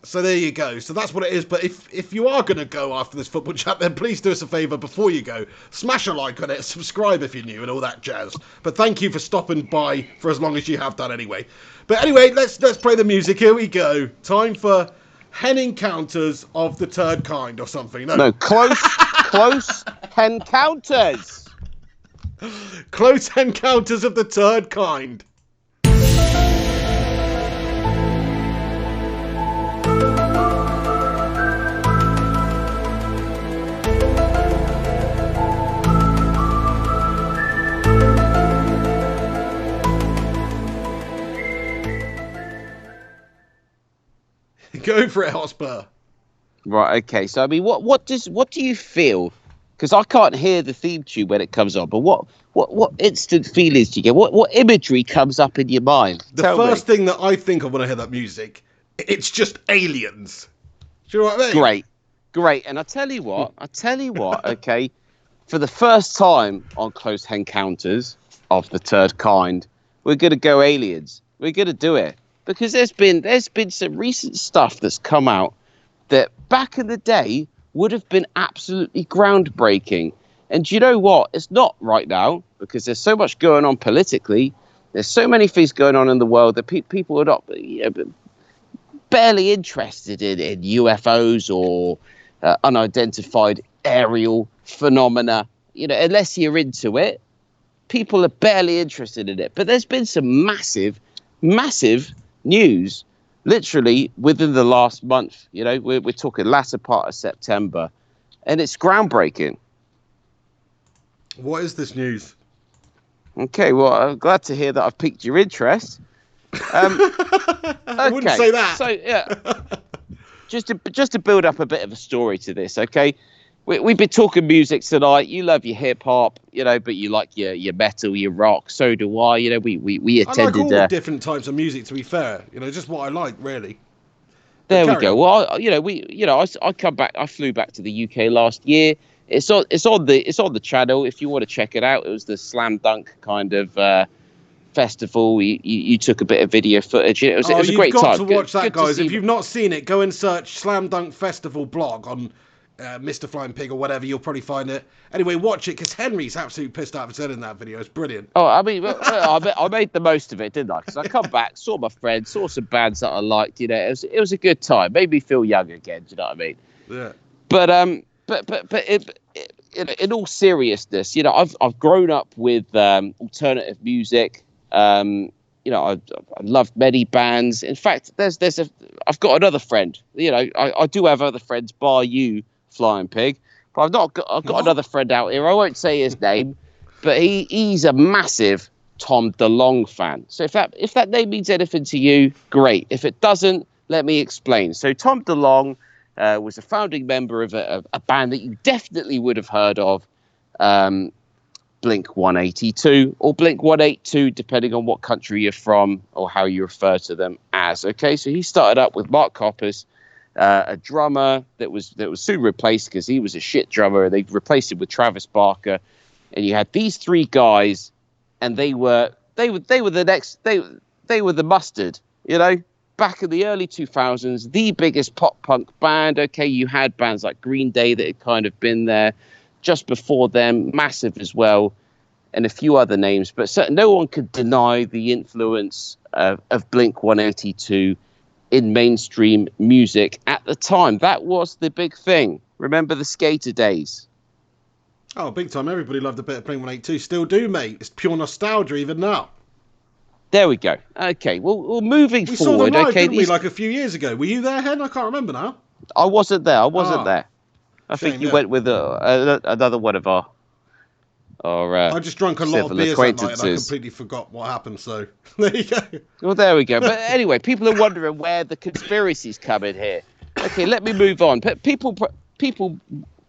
So there you go. So that's what it is. But if you are going to go after this football chat, then please do us a favour before you go. Smash a like on it, subscribe if you're new and all that jazz. But thank you for stopping by for as long as you have done anyway. But anyway, let's play the music. Here we go. Time for Hen Encounters of the Third Kind or something. No, close encounters. Close Encounters of the Third Kind. Go for it, Hotspur. Right, okay. So I mean, what do you feel? Because I can't hear the theme tune when it comes on. But what instant feelings do you get? What imagery comes up in your mind? The first thing that I think of when I hear that music, it's just aliens. Do you know what I mean? Great. And I tell you what. Okay, for the first time on Close Encounters of the Third Kind, we're gonna go aliens. We're gonna do it because there's been some recent stuff that's come out that back in the day would have been absolutely groundbreaking. And do you know what? It's not right now because there's so much going on politically. There's so many things going on in the world that people are not barely interested in UFOs or unidentified aerial phenomena. Unless you're into it, people are barely interested in it. But there's been some massive news literally within the last month. We're talking latter part of September, and it's groundbreaking. What is this news? Okay, well, I'm glad to hear that I've piqued your interest. I wouldn't say that. So yeah, just to build up a bit of a story to this. Okay, we've been talking music tonight. You love your hip hop, but you like your metal, your rock. So do I. We attended. I like all different types of music. To be fair, just what I like, really. There we go. Well, I come back. I flew back to the UK last year. It's on the channel if you want to check it out. It was the Slam Dunk kind of festival. You took a bit of video footage. It was a great time. You've got to watch that, guys. If you've not seen it, go and search Slam Dunk Festival blog on Mr. Flying Pig or whatever. You'll probably find it. Anyway, watch it because Henry's absolutely pissed out for in that video. It's brilliant. Oh, I mean, I made the most of it, didn't I? Because I come back, saw my friends, saw some bands that I liked. It was a good time. Made me feel young again. Do you know what I mean? Yeah. But in all seriousness, I've grown up with alternative music. I love many bands. In fact, I've got another friend. I do have other friends, bar you, Flying Pig. But I've got another friend out here. I won't say his name, but he's a massive Tom DeLonge fan. So if that name means anything to you, great. If it doesn't, let me explain. So Tom DeLonge was a founding member of a band that you definitely would have heard of, Blink 182 or Blink 182, depending on what country you're from or how you refer to them as. Okay, so he started up with Mark Hoppus, a drummer that was soon replaced because he was a shit drummer. They replaced him with Travis Barker, and you had these three guys, and they were the mustard. Back in the early 2000s, the biggest pop punk band. Okay, you had bands like Green Day that had kind of been there just before them, massive as well, and a few other names. But no one could deny the influence of Blink 182 in mainstream music at the time. That was the big thing. Remember the skater days? Oh, big time. Everybody loved a bit of Blink 182. Still do, mate. It's pure nostalgia even now. There we go. Okay, well moving we forward. Saw them live, okay, didn't we, like a few years ago? Were you there, Hen? I can't remember now. I wasn't there. I think you went with another one of our I just drank a lot of beers that night and I completely forgot what happened. So there you go. Well, there we go. But anyway, people are wondering where the conspiracies come in here. Okay, let me move on. People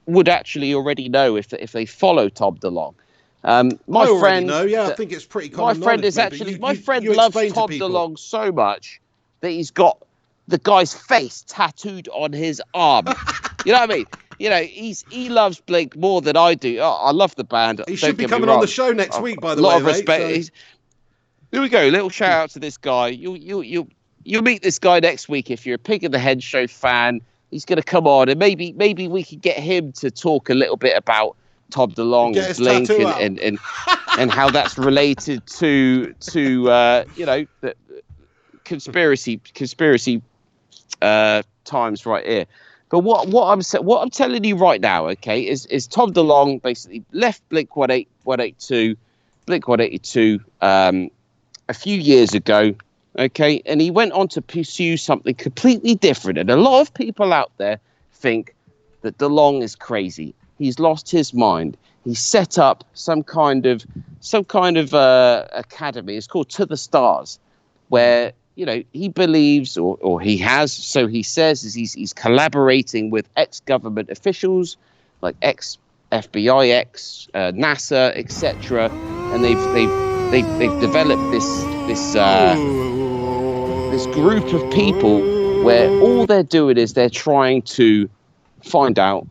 would actually already know if they follow Tom DeLonge. My friend, I think it's pretty common. My friend is actually my friend loves Tom DeLonge so much that he's got the guy's face tattooed on his arm. You know what I mean? He loves Blink more than I do. Oh, I love the band. He should be coming on the show next week, by the way. A lot of respect. So. Here we go. Little shout out to this guy. You'll meet this guy next week if you're a Pig in the Head Show fan. He's going to come on, and maybe we can get him to talk a little bit about Tom DeLonge and Blink and how that's related to the conspiracy times right here. But what I'm telling you right now, okay, is Tom DeLonge basically left Blink 182 a few years ago, okay, and he went on to pursue something completely different. And a lot of people out there think that DeLonge is crazy. He's lost his mind. He set up some kind of academy. It's called To the Stars, where he believes, or he has, so he says, is he's collaborating with ex-government officials, like ex-FBI, ex-NASA, etc., and they've developed this group of people where all they're doing is they're trying to find out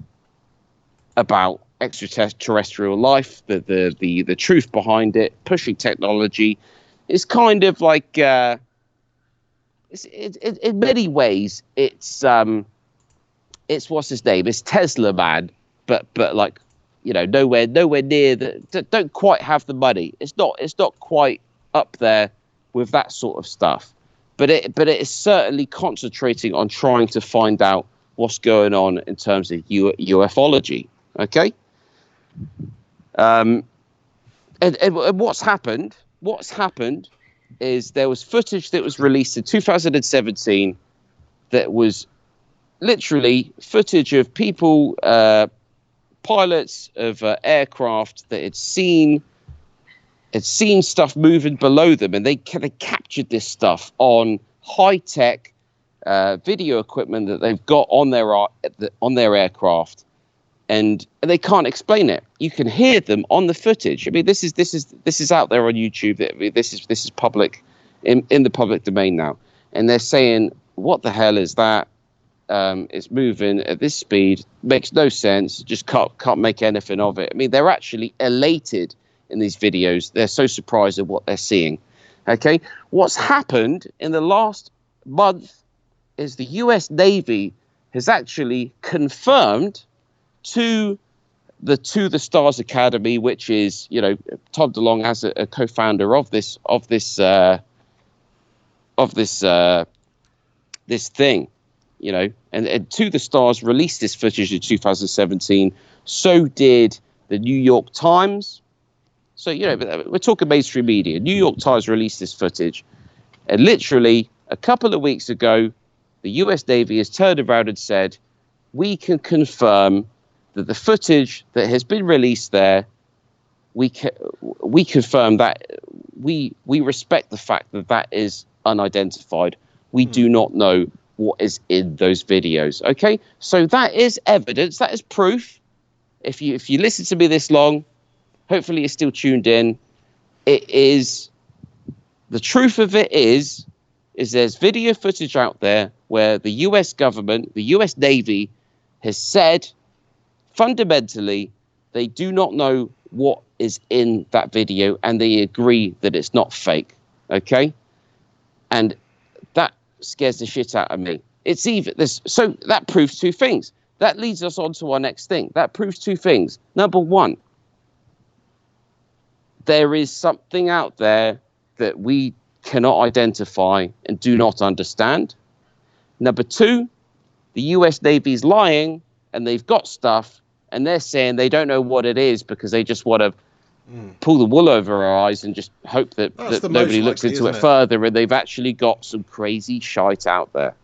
about extraterrestrial life, the truth behind it, pushing technology, it's kind of like in many ways it's what's his name? It's Tesla Man, but like, you know, nowhere near don't quite have the money. It's not quite up there with that sort of stuff. But it is certainly concentrating on trying to find out what's going on in terms of ufology. Okay. And what's happened is there was footage that was released in 2017 that was literally footage of people, pilots of aircraft that had seen stuff moving below them, and they captured this stuff on high-tech video equipment that they've got on their aircraft, and they can't explain it. You can hear them on the footage. I mean, this is out there on YouTube. I mean, this is public in the public domain now, and they're saying, "What the hell is that? It's moving at this speed. Makes no sense. Just can't make anything of it." I mean, they're actually elated in these videos. They're so surprised at what they're seeing. Okay, what's happened in the last month is the US Navy has actually confirmed to the Stars Academy, which is, you know, Tom DeLonge as a co-founder of this thing, you know, and To the Stars released this footage in 2017. So did the New York Times. So, you know, we're talking mainstream media. New York Times released this footage, and literally a couple of weeks ago, the US Navy has turned around and said, we can confirm that the footage that has been released there, we confirm that we respect the fact that that is unidentified. We do not know what is in those videos. Okay, so that is evidence. That is proof. If you listen to me this long, hopefully you're still tuned in. It is the truth of it is there's video footage out there where the US government, the US Navy, has said fundamentally they do not know what is in that video, and they agree that it's not fake. Okay, and that scares the shit out of me. It's even this. So that proves two things. That leads us on to our next thing. That proves two things. Number one, there is something out there that we cannot identify and do not understand. Number two, the US Navy is lying, and they've got stuff, and they're saying they don't know what it is because they just want to pull the wool over our eyes and just hope that nobody looks into it further, and they've actually got some crazy shite out there.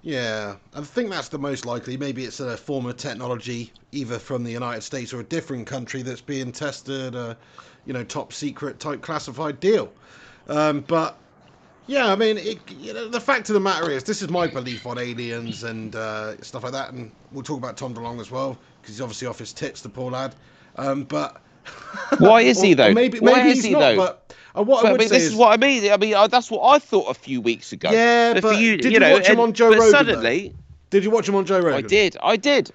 Yeah, I think that's the most likely. Maybe it's a form of technology, either from the United States or a different country that's being tested, you know, top secret type classified deal. But yeah, I mean, you know, the fact of the matter is, this is my belief on aliens and stuff like that, and we'll talk about Tom DeLonge as well, because he's obviously off his tits, the poor lad. But why is he though? Maybe he's not. Though? But what I would say this is what I mean. I mean, that's what I thought a few weeks ago. Yeah, but did you watch him on Joe Rogan? Suddenly, did you watch him on Joe Rogan? I did.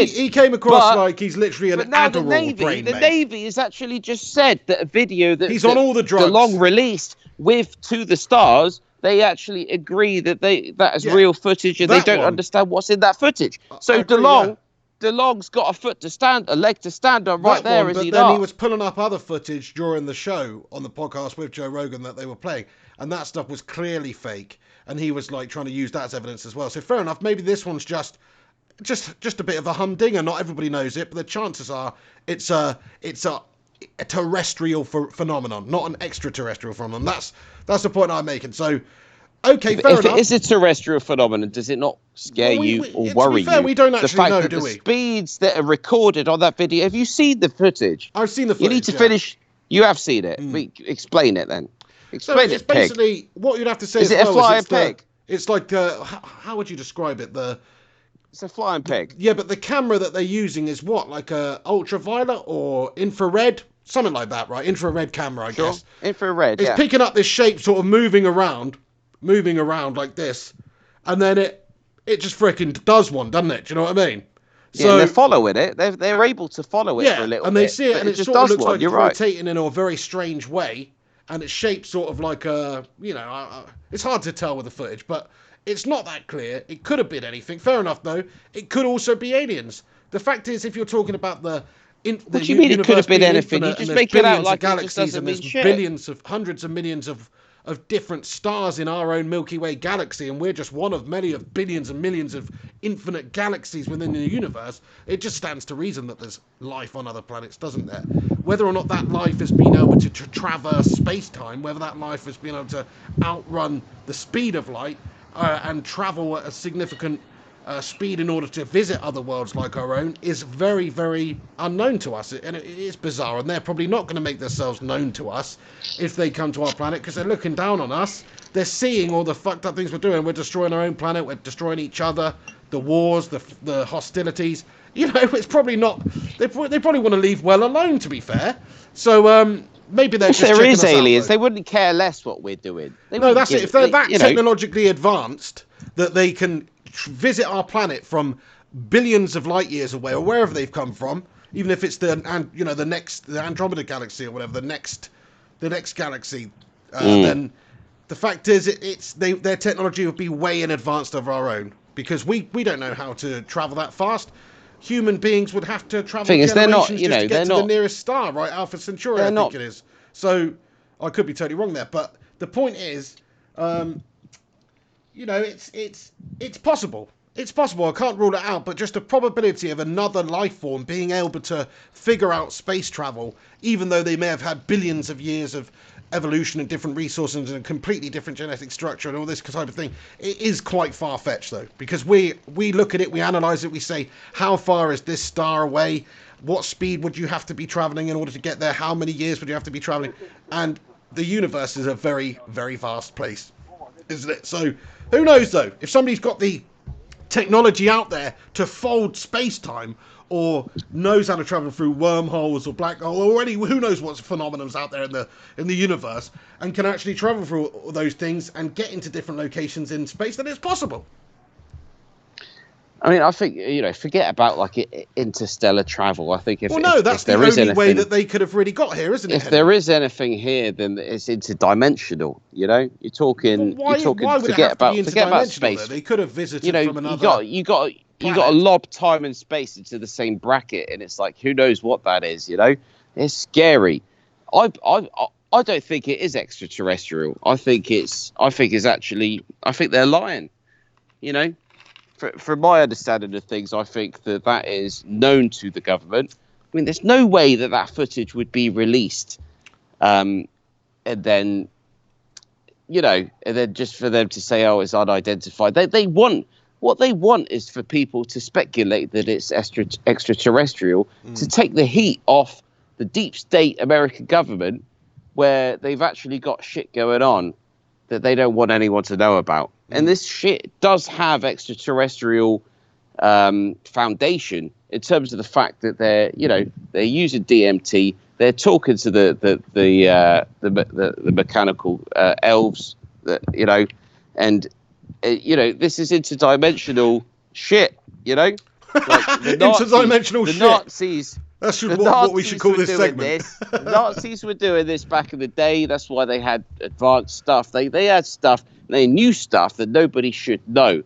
He came across like he's literally an Adderall brain. The Navy has actually just said that a video that he's on all the drugs. DeLonge released with To the Stars, they actually agree that that is real footage, and they don't understand what's in that footage. So DeLonge's got a leg to stand on right there, is he not? But then he was pulling up other footage during the show on the podcast with Joe Rogan that they were playing, and that stuff was clearly fake, and he was like trying to use that as evidence as well. So fair enough, maybe this one's just a bit of a humdinger. Not everybody knows it, but the chances are it's a terrestrial phenomenon, not an extraterrestrial phenomenon. That's the point I'm making. So, okay, fair enough. If it is a terrestrial phenomenon, does it not scare you or worry you? We don't actually know, do we? The speeds that are recorded on that video. Have you seen the footage? I've seen the footage. You need to finish. You have seen it. Explain it then. Explain it's basically what you'd have to say. Is it a flying pig? It's like how would you describe it? It's a flying pig. Yeah, but the camera that they're using is what, like a ultraviolet or infrared, something like that, right? Infrared camera, I guess. Infrared. It's picking up this shape, sort of moving around like this, and then it just freaking does one, doesn't it? Do you know what I mean? So they're following it. They're able to follow it for a little bit. And they see it, and it just sort of does looks one. like You're it's rotating in a very strange way. and it's shaped sort of like a, it's hard to tell with the footage, but it's not that clear. It could have been anything. Fair enough, though. It could also be aliens. The fact is, if you're talking about what do you mean it could have been anything? You just make it out like it just doesn't mean shit. Hundreds of millions of different stars in our own Milky Way galaxy, and we're just one of many of billions and millions of infinite galaxies within the universe. It just stands to reason that there's life on other planets, doesn't there? Whether or not that life has been able to traverse space-time, whether that life has been able to outrun the speed of light and travel at a significant speed in order to visit other worlds like our own, is very, very unknown to us, and it is bizarre, and they're probably not going to make themselves known to us if they come to our planet, because they're looking down on us. They're seeing all the fucked up things we're doing. We're destroying our own planet, we're destroying each other, the wars, the hostilities. It's probably not, they probably want to leave well alone, to be fair. So maybe they're just there is checking us aliens, out, they wouldn't care less what we're doing. No, that's it. If they're that technologically advanced that they can visit our planet from billions of light years away, or wherever they've come from, even if it's the Andromeda galaxy or whatever, the next galaxy, then the fact is their technology would be way in advance of our own, because we don't know how to travel that fast. Human beings would have to travel generations just to get to the nearest star, right? Alpha Centauri, I think it is. So I could be totally wrong there, but the point is, it's possible. It's possible. I can't rule it out, but just the probability of another life form being able to figure out space travel, even though they may have had billions of years of evolution and different resources and a completely different genetic structure and all this type of thing, it is quite far-fetched, though, because we look at it, we analyze it, we say, how far is this star away? What speed would you have to be traveling in order to get there? How many years would you have to be traveling? And the universe is a very, very vast place, isn't it? So who knows, though? If somebody's got the technology out there to fold space-time, or knows how to travel through wormholes or black hole, or who knows what phenomenon's out there in the universe, and can actually travel through all those things and get into different locations in space, then it's possible. I mean, I think, forget about like interstellar travel. I think that's the only way that they could have really got here, isn't it? If there is anything here, then it's interdimensional. You're talking. Why would forget about space. Though? They could have visited from another. You got to lob time and space into the same bracket, and it's like, who knows what that is? It's scary. I don't think it is extraterrestrial. I think they're lying. From my understanding of things, I think that is known to the government. I mean, there's no way that footage would be released, and then just for them to say, "Oh, it's unidentified." What they want is for people to speculate that it's extraterrestrial, to take the heat off the deep state American government, where they've actually got shit going on that they don't want anyone to know about. And this shit does have extraterrestrial foundation in terms of the fact that they're using DMT. They're talking to the mechanical elves, and this is interdimensional shit. Like interdimensional shit. The Nazis. That's what we should call this segment. The Nazis were doing this back in the day. That's why they had advanced stuff. They had stuff. They knew stuff that nobody should know.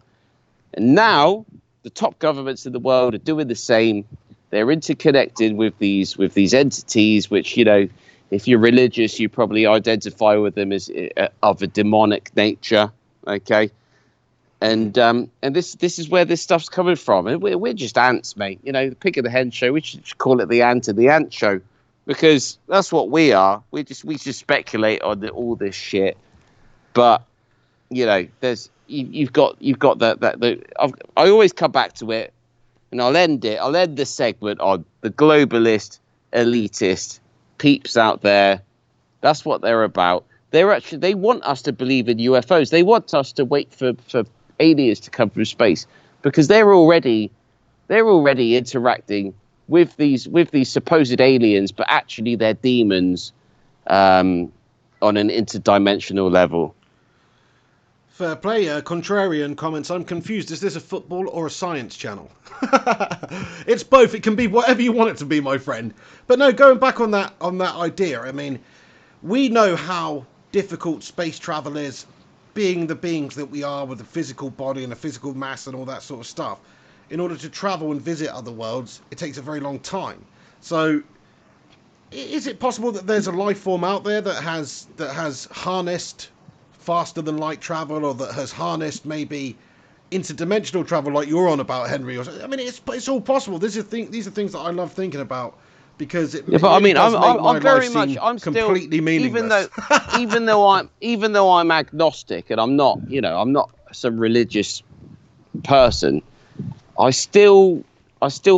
And now the top governments in the world are doing the same. They're interconnected with these entities, which, if you're religious, you probably identify with them as of a demonic nature. Okay. And this is where this stuff's coming from. And we're just ants, mate. The pig and the hen show. We should call it the ant and the ant show, because that's what we are. We just speculate on all this shit. But you've got that. I always come back to it, and I'll end the segment on the globalist, elitist peeps out there. That's what they're about. They want us to believe in UFOs. They want us to wait for aliens to come from space, because they're already interacting with these supposed aliens, but actually they're demons on an interdimensional level. Fair play. Contrarian comments, I'm confused. Is this a football or a science channel? It's both. It can be whatever you want it to be, my friend. But no, going back on that idea, I mean, we know how difficult space travel is, being the beings that we are with a physical body and a physical mass and all that sort of stuff. In order to travel and visit other worlds, it takes a very long time. So, is it possible that there's a life form out there that has harnessed faster than light travel, or that has harnessed maybe interdimensional travel like you're on about, Henry? I mean, it's all possible. These are things that I love thinking about, because it but I really mean, does make my I'm very life much, seem I'm still completely meaningless. even though I'm agnostic and I'm not some religious person, I still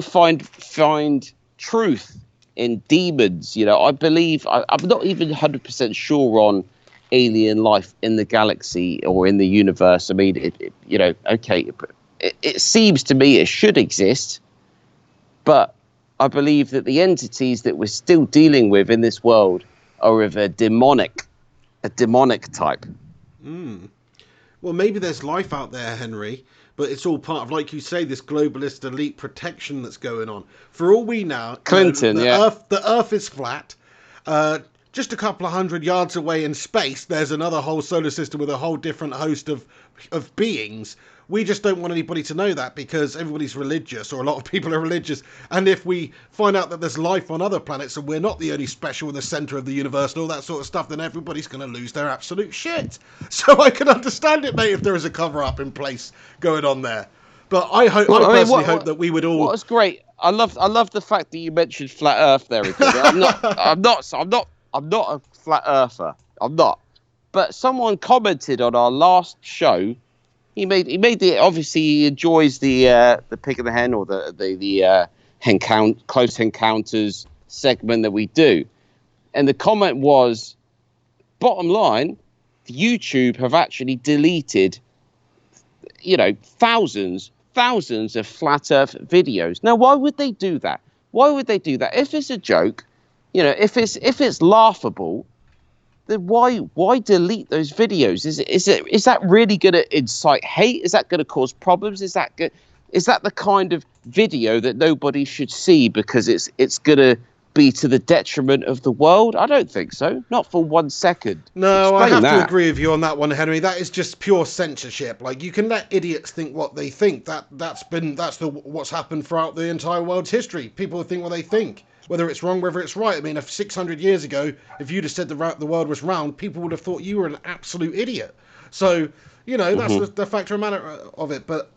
find truth in demons. I believe I'm not even 100% sure on alien life in the galaxy or in the universe. I mean, it seems to me it should exist, but I believe that the entities that we're still dealing with in this world are of a demonic type. Well, maybe there's life out there, Henry, but it's all part of, like you say, this globalist elite protection that's going on. For all we know, Clinton, the Earth is flat. Just a couple of 100 yards away in space, there's another whole solar system with a whole different host of beings. We just don't want anybody to know that, because everybody's religious, or a lot of people are religious. And if we find out that there's life on other planets and we're not the only special in the center of the universe and all that sort of stuff, then everybody's going to lose their absolute shit. So I can understand it, mate, if there is a cover-up in place going on there. But I personally hope that we would all. What was great, I love the fact that you mentioned flat Earth there again. I'm not a flat earther. I'm not. But someone commented on our last show. He made the, obviously he enjoys the pig and the hen, or the close encounters segment that we do. And the comment was, bottom line, YouTube have actually deleted, thousands of flat Earth videos. Now, why would they do that? Why would they do that? If it's a joke, if it's laughable, then why delete those videos? Is that really going to incite hate? Is that going to cause problems? Is that the kind of video that nobody should see because it's going to be to the detriment of the world? I don't think so. Not for 1 second. No, I have to agree with you on that one, Henry. That is just pure censorship. Like, you can let idiots think what they think. That's what's happened throughout the entire world's history. People think what they think, whether it's wrong, whether it's right. I mean, if 600 years ago, if you'd have said the world was round, people would have thought you were an absolute idiot. So, that's the factor of matter of it. But,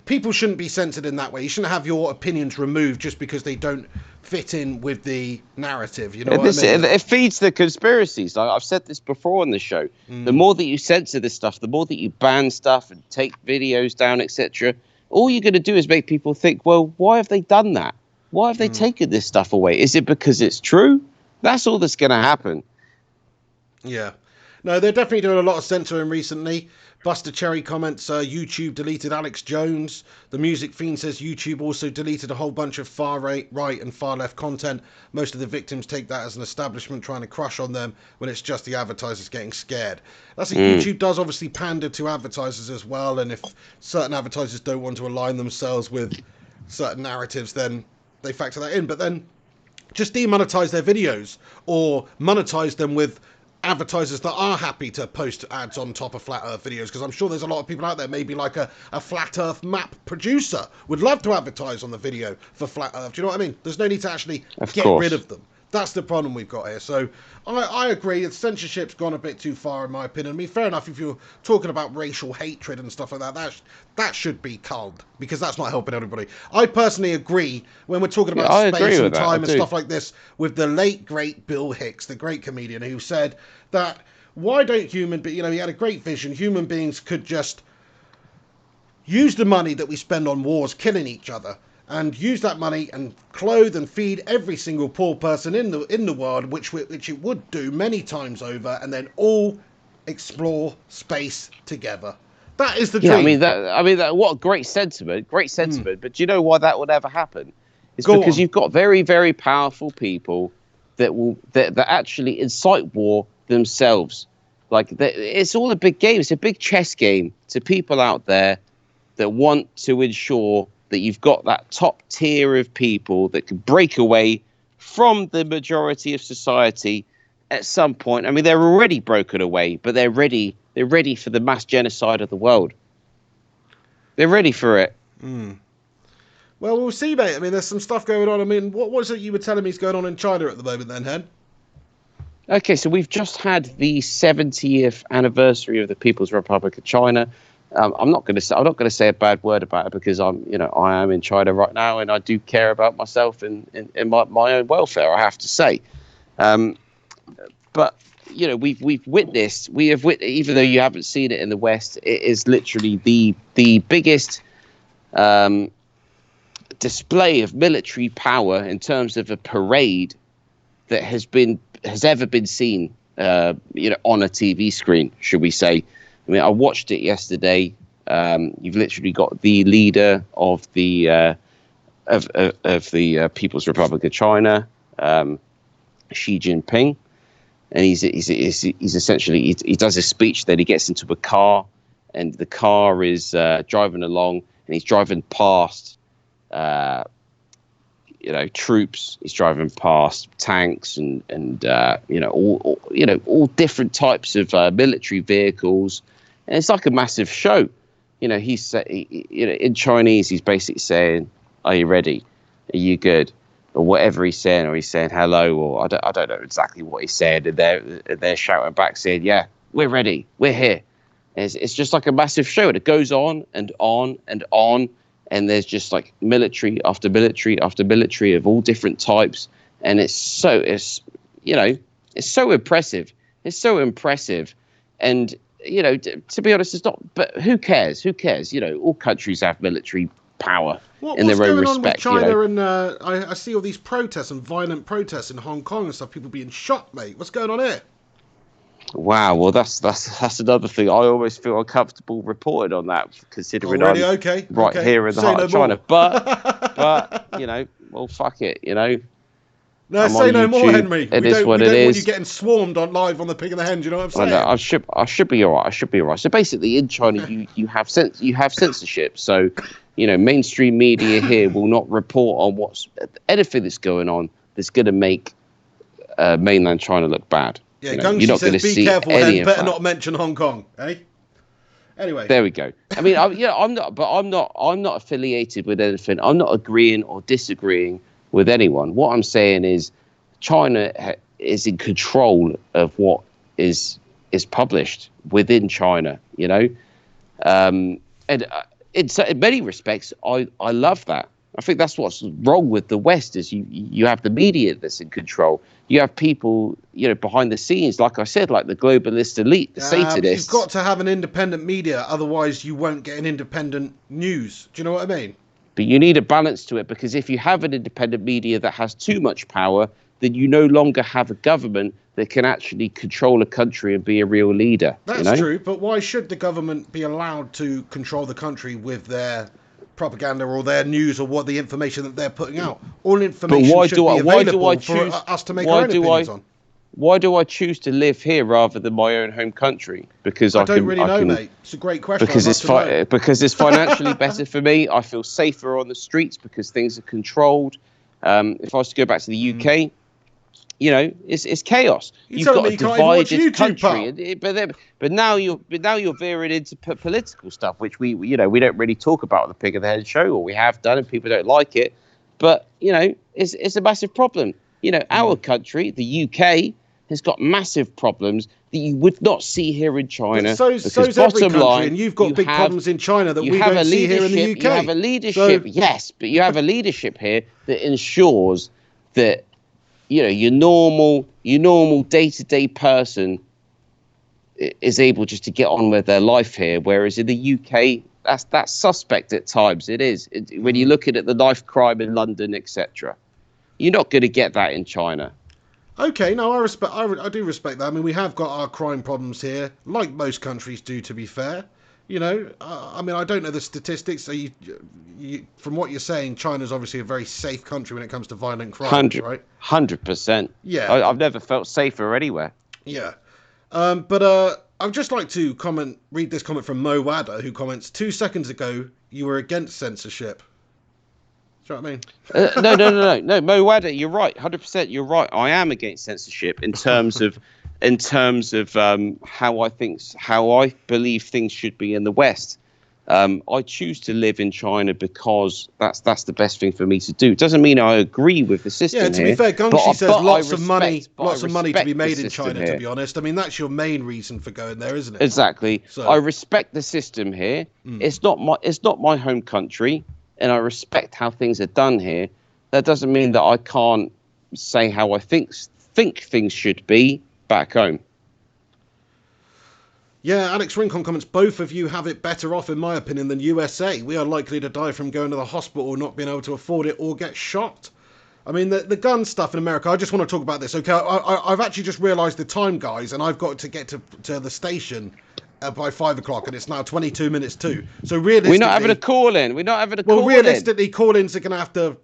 people shouldn't be censored in that way. You shouldn't have your opinions removed just because they don't fit in with the narrative. You know what I mean? It feeds the conspiracies. I've said this before on the show. The more that you censor this stuff, the more that you ban stuff and take videos down, etc., all you're going to do is make people think, well, why have they done that? Why have they taken this stuff away? Is it because it's true? That's all that's going to happen. Yeah. No, they're definitely doing a lot of censoring recently. Buster Cherry comments, YouTube deleted Alex Jones. The Music Fiend says YouTube also deleted a whole bunch of far right and far left content. Most of the victims take that as an establishment trying to crush on them when it's just the advertisers getting scared. That's YouTube does obviously pander to advertisers as well, and if certain advertisers don't want to align themselves with certain narratives, then they factor that in. But then just demonetize their videos, or monetize them with advertisers that are happy to post ads on top of flat earth videos, because I'm sure there's a lot of people out there, maybe like a flat earth map producer would love to advertise on the video for flat earth. Do you know what I mean? There's no need to actually get rid of them. That's the problem we've got here. So I agree, censorship's gone a bit too far in my opinion. I mean, fair enough, if you're talking about racial hatred and stuff like that, that should be culled, because that's not helping everybody. I personally agree when we're talking about space and time and stuff like this with the late great Bill Hicks, the great comedian, who said that why don't he had a great vision, human beings could just use the money that we spend on wars killing each other and use that money and clothe and feed every single poor person in the world, which it would do many times over, and then all explore space together. That is the dream. What a great sentiment. Great sentiment. But do you know why that would ever happen? It's because you've got very, very powerful people that actually incite war themselves. Like, it's all a big game. It's a big chess game to people out there that want to ensure that you've got that top tier of people that can break away from the majority of society at some point. I mean, they're already broken away, but they're ready. They're ready for the mass genocide of the world. They're ready for it. Well, we'll see, mate. I mean, there's some stuff going on. I mean, what was it you were telling me is going on in China at the moment then, Hen? Okay, so we've just had the 70th anniversary of the People's Republic of China. I'm not going to say a bad word about it because I am in China right now and I do care about myself and my own welfare, I have to say. But we've witnessed, even though you haven't seen it in the West, it is literally the biggest display of military power in terms of a parade that has ever been seen, on a TV screen, should we say. I mean, I watched it yesterday. You've literally got the leader of the People's Republic of China, Xi Jinping, and he's essentially he does a speech. Then he gets into a car, and the car is driving along, and he's driving past troops. He's driving past tanks and all different types of military vehicles, and it's like a massive show. In Chinese, he's basically saying, "Are you ready? Are you good?" Or whatever he's saying, or he's saying hello, or I don't know exactly what he said, and they're shouting back saying, "Yeah, we're ready, we're here." And it's just like a massive show, and it goes on and on and on. And there's just like military after military after military of all different types, and it's so impressive. It's so impressive, and to be honest, it's not. But who cares? Who cares? All countries have military power in their own respect. What's going on with China? And I see all these protests and violent protests in Hong Kong and stuff. People being shot, mate. What's going on here? Wow, well, that's another thing. I always feel uncomfortable reporting on that, considering really? I'm okay. here in the heart of China. But well, fuck it, No, say no more, Henry. It is what it is. We don't want you is. getting swarmed on live on the Pig and the Hen. Do you know what I'm saying? I should be all right. I should be all right. So basically, in China, you have censorship. So, mainstream media here will not report on anything that's going on that's going to make mainland China look bad. Yeah, Gungshi says, be careful, Hen, better not mention Hong Kong, eh? Anyway. There we go. I mean, I'm not affiliated with anything. I'm not agreeing or disagreeing with anyone. What I'm saying is China is in control of what is published within China, and in many respects, I love that. I think that's what's wrong with the West is you have the media that's in control. You have people, behind the scenes, like I said, like the globalist elite, the Satanists. You've got to have an independent media, otherwise you won't get an independent news. Do you know what I mean? But you need a balance to it, because if you have an independent media that has too much power, then you no longer have a government that can actually control a country and be a real leader. That's true, but why should the government be allowed to control the country with their propaganda or their news or what the information that they're putting out? All information should be available for us to make our own opinions on. Why do I choose to live here rather than my own home country? Because I don't really know, mate. It's a great question. Because it's financially better for me. I feel safer on the streets because things are controlled. If I was to go back to the UK, it's chaos. You've got a divided country, but now you're veering into political stuff, which we don't really talk about on the Pig of the Head show, or we have done, and people don't like it. But it's a massive problem. Our country, the UK, has got massive problems that you would not see here in China. So's every country, and you've got big problems in China that we don't see here in the UK. You have a leadership, yes, but you have a leadership here that ensures that your normal day-to-day person is able just to get on with their life here, whereas in the UK, that's suspect at times. It is when you look at the knife crime in London, etc. You're not going to get that in China. Okay, no, I do respect that. I mean, we have got our crime problems here, like most countries do, to be fair. I mean, I don't know the statistics. So from what you're saying, China's obviously a very safe country when it comes to violent crime, right? 100%. Yeah. I've never felt safer anywhere. Yeah. But I'd just like to read this comment from Mo Wada, who comments, 2 seconds ago, you were against censorship. Do you know what I mean? No, Moada, you're right, 100%. You're right. I am against censorship in terms of how I believe things should be in the West. I choose to live in China because that's the best thing for me to do. It doesn't mean I agree with the system. Yeah, to be fair, Gongxi says lots of money to be made in China. Here. To be honest, I mean that's your main reason for going there, isn't it? Exactly. So, I respect the system here. It's not my home country, and I respect how things are done here. That doesn't mean that I can't say how I think things should be back home. Yeah, Alex Rincon comments, both of you have it better off, in my opinion, than USA. We are likely to die from going to the hospital or not being able to afford it or get shot. I mean, the gun stuff in America, I just want to talk about this. Okay, I've actually just realised the time, guys, and I've got to get to the station by 5 o'clock, and it's now 22 minutes to. So realistically... We're not having a call-in. Well, realistically, call-ins are going to have to...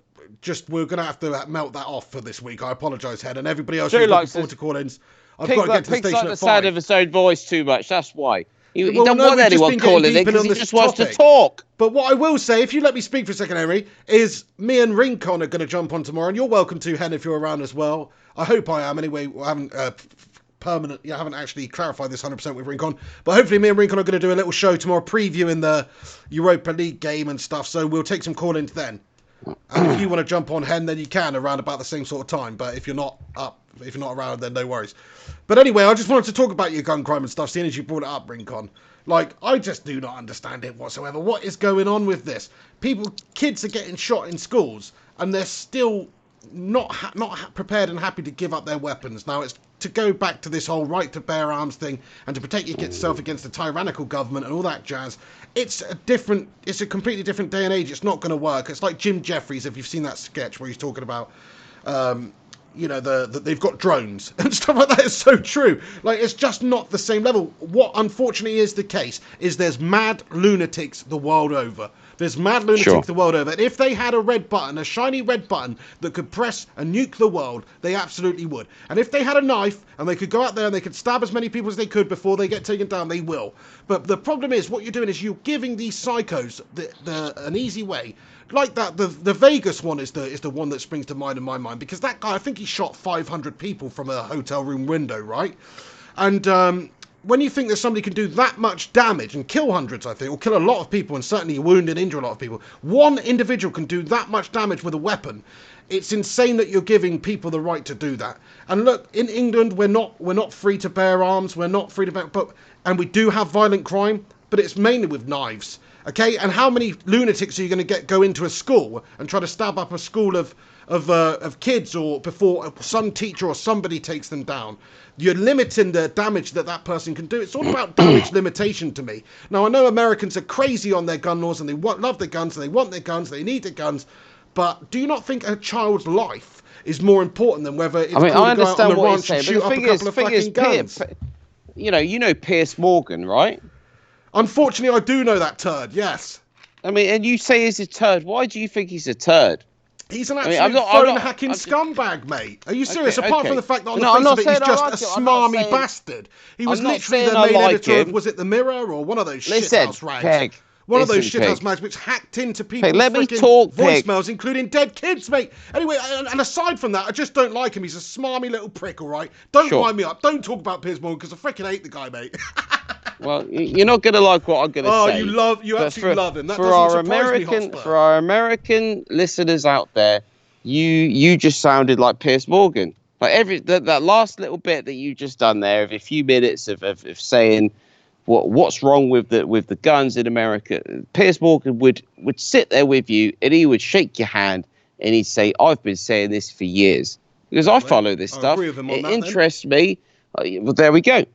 We're going to have to melt that off for this week. I apologise, Head, and everybody else who's looking forward to call-ins. I've got to get to the station like the at 5. sound of his own voice too much. That's why. He don't want anyone calling in because he just wants to talk. But what I will say, if you let me speak for a second, Henry, is me and Rincon are going to jump on tomorrow, and you're welcome to, Hen, if you're around as well. I hope I am. Anyway, I haven't I haven't actually clarified this 100% with Rincon, but hopefully me and Rincon are going to do a little show tomorrow previewing the Europa League game and stuff. So we'll take some call-ins then. And if you want to jump on, Hen, then you can around about the same sort of time. But if you're not around, then no worries. But anyway, I just wanted to talk about your gun crime and stuff, seeing as you brought it up, Rincon. Like, I just do not understand it whatsoever. What is going on with this? Kids are getting shot in schools, and they're still not prepared and happy to give up their weapons. Now, it's to go back to this whole right to bear arms thing and to protect yourself against the tyrannical government and all that jazz. It's a completely different day and age. It's not going to work. It's like Jim Jeffries, if you've seen that sketch where he's talking about, they've got drones and stuff like that. Is so true. Like, it's just not the same level. What unfortunately is the case is there's mad lunatics the world over. There's mad lunatics the world over. And if they had a red button, a shiny red button that could press and nuke the world, they absolutely would. And if they had a knife and they could go out there and they could stab as many people as they could before they get taken down, they will. But the problem is, what you're doing is you're giving these psychos an easy way. Like that, the Vegas one is the one that springs to mind in my mind, because that guy, I think he shot 500 people from a hotel room window, right? And when you think that somebody can do that much damage and kill hundreds, I think, or kill a lot of people and certainly wound and injure a lot of people, one individual can do that much damage with a weapon. It's insane that you're giving people the right to do that. And look, in England, we're not free to bear arms. We're not free to bear, and we do have violent crime, but it's mainly with knives. Okay, and how many lunatics are you going to go into a school and try to stab up a school of kids, or before some teacher or somebody takes them down? You're limiting the damage that person can do. It's all about damage limitation to me. Now, I know Americans are crazy on their gun laws and they love their guns and they want their guns, they need their guns, but do you not think a child's life is more important than whether it's cool to go out on the ranch and shoot up a couple of fucking guns? You know Piers Morgan, right? Unfortunately, I do know that turd, yes. I mean, and you say he's a turd. Why do you think he's a turd? He's an absolute phone-hacking scumbag, mate. Are you serious? Apart from the fact that on the face of it, he's just a smarmy bastard. He was literally the main editor of, was it The Mirror or one of those shithouse rags? One of those shithouse mags which hacked into people's voicemails, including dead kids, mate. Anyway, and aside from that, I just don't like him. He's a smarmy little prick, all right? Don't wind me up. Don't talk about Piers Morgan, because I freaking hate the guy, mate. Well, you're not going to like what I'm going to say. Oh, you absolutely love him. That doesn't surprise me, Hotspur. For our American listeners out there, you just sounded like Piers Morgan. Like that last little bit that you just done there, of a few minutes of saying what's wrong with the guns in America. Piers Morgan would sit there with you and he would shake your hand and he'd say, "I've been saying this for years because I follow this stuff. It interests me." Well, there we go.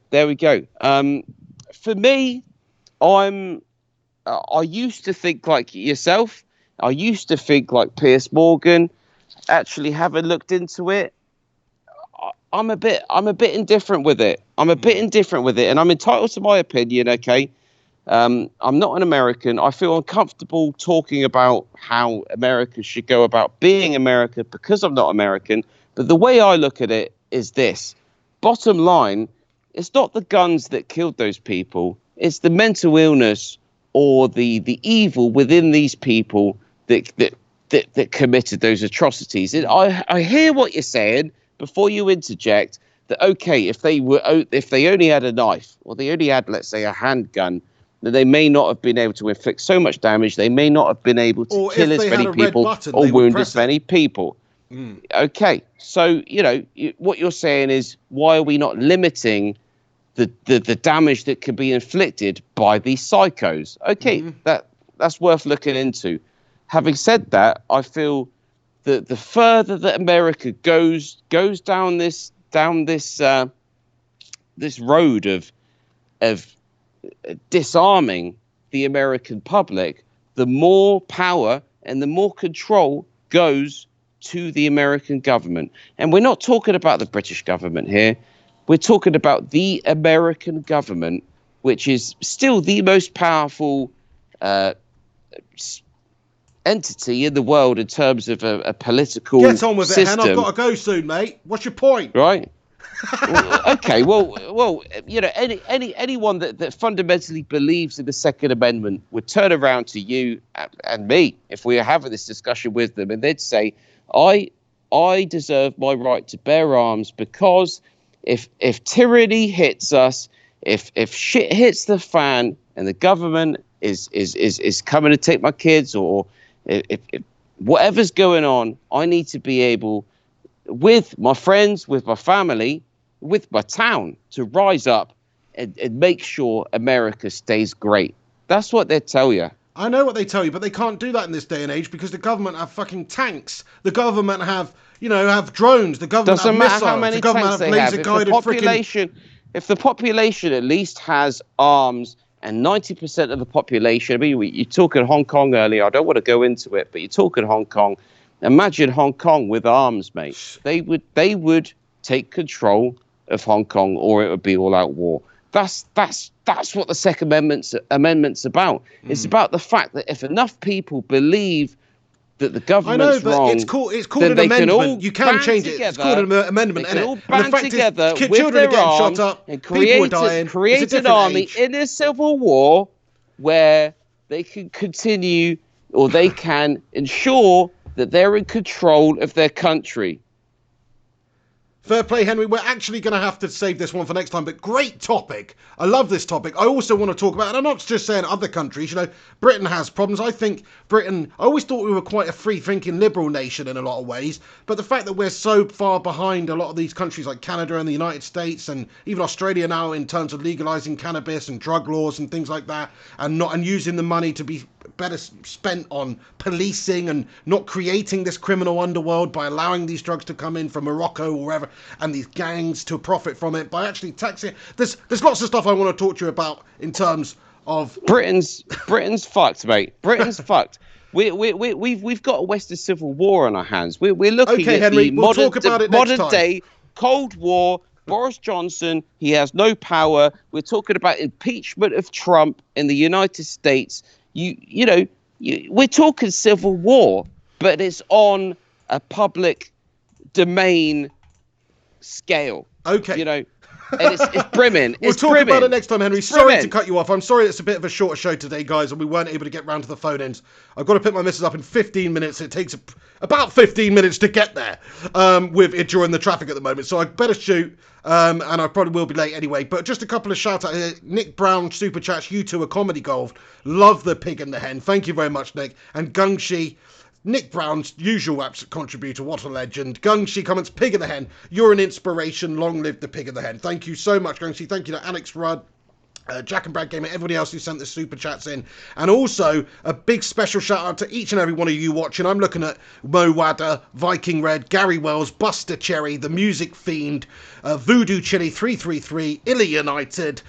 For me, I used to think like yourself. I used to think like Piers Morgan. Actually, having looked into it, I'm a bit indifferent with it. And I'm entitled to my opinion. Okay, I'm not an American. I feel uncomfortable talking about how America should go about being America because I'm not American. But the way I look at it is this: bottom line, it's not the guns that killed those people. It's the mental illness or the evil within these people that that committed those atrocities. And I hear what you're saying before you interject. That okay, if they only had a knife or they only had, let's say, a handgun, then they may not have been able to inflict so much damage. They may not have been able to kill as many people or wound as many people. Okay, so what you're saying is, why are we not limiting the damage that could be inflicted by these psychos? Okay, that's worth looking into. Having said that, I feel that the further that America goes down this road of disarming the American public, the more power and the more control goes to the American government. And we're not talking about the British government here. We're talking about the American government, which is still the most powerful entity in the world in terms of a political system. Get on with it, Hen. I've got to go soon, mate. What's your point? Right. Okay. Well. Anyone that fundamentally believes in the Second Amendment would turn around to you and me if we were having this discussion with them, and they'd say, "I deserve my right to bear arms because if tyranny hits us, if shit hits the fan, and the government is coming to take my kids, or if whatever's going on, I need to be able, with my friends, with my family, with my town, to rise up and make sure America stays great." That's what they tell you. I know what they tell you, but they can't do that in this day and age because the government have fucking tanks. The government have drones. The government Doesn't have matter missiles. how many the government tanks have they have. laser-guided If the population at least has arms, and 90% of the population, I mean, you're talking Hong Kong earlier. I don't want to go into it, but you're talking Hong Kong. Imagine Hong Kong with arms, mate. They would take control of Hong Kong, or it would be all-out war. That's what the Second Amendment's about. It's about the fact that if enough people believe that the government's wrong, it's called an amendment. You can change it. It's called an amendment. They can all band together with their arms and create an army in a civil war where they can continue, or they can ensure that they're in control of their country. Fair play, Henry. We're actually going to have to save this one for next time, but great topic. I love this topic. I also want to talk about, and I'm not just saying other countries, Britain has problems. I think I always thought we were quite a free-thinking liberal nation in a lot of ways, but the fact that we're so far behind a lot of these countries like Canada and the United States and even Australia now in terms of legalizing cannabis and drug laws and things like that, and using the money to be better spent on policing and not creating this criminal underworld by allowing these drugs to come in from Morocco or wherever, and these gangs to profit from it by actually taxing it. There's lots of stuff I want to talk to you about in terms of Britain's fucked, mate. Britain's fucked. We've got a Western Civil War on our hands. We're looking at Henry, the modern day Cold War. Boris Johnson, he has no power. We're talking about impeachment of Trump in the United States. We're talking civil war, but it's on a public domain scale. Okay. And it's brimming. We'll talk about it next time, Henry. Sorry to cut you off. I'm sorry it's a bit of a shorter show today, guys, and we weren't able to get round to the phone ends. I've got to pick my missus up in 15 minutes. It takes about 15 minutes to get there with it during the traffic at the moment. So I better shoot, and I probably will be late anyway. But just a couple of shout-outs here. Nick Brown, Super Chats, you two are comedy gold. Love the pig and the hen. Thank you very much, Nick. And Gungshi, Nick Brown's usual contributor, what a legend. Gungshi comments, pig and the hen, you're an inspiration, long live the pig and the hen. Thank you so much, Gungshi. Thank you to Alex Rudd, Jack and Brad Gamer, everybody else who sent the super chats in. And also a big special shout out to each and every one of you watching. I'm looking at Mo Wada, Viking Red, Gary Wells, Buster Cherry, The Music Fiend, Voodoo Chili 333, Illa United.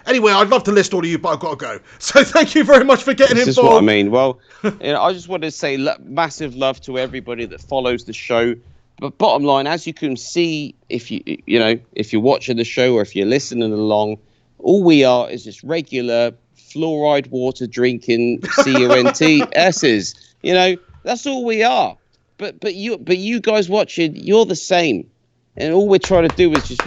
Anyway, I'd love to list all of you, but I've got to go. So thank you very much for getting involved. This is what I mean. Well, I just want to say massive love to everybody that follows the show. But bottom line, as you can see, if you're watching the show or if you're listening along, all we are is just regular fluoride water drinking CUNTSs. That's all we are. But you guys watching, you're the same. And all we're trying to do is just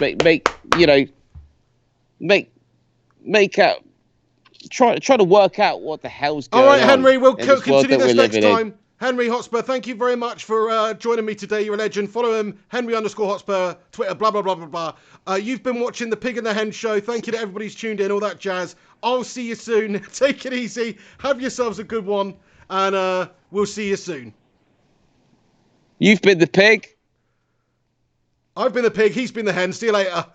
try to work out what the hell's going on. All right, Henry, we'll continue this next time. Henry Hotspur, thank you very much for joining me today. You're a legend. Follow him, Henry_Hotspur, Twitter, blah, blah, blah, blah, blah. You've been watching the Pig and the Hen show. Thank you to everybody who's tuned in, all that jazz. I'll see you soon. Take it easy. Have yourselves a good one. And we'll see you soon. You've been the pig. I've been the pig. He's been the hen. See you later.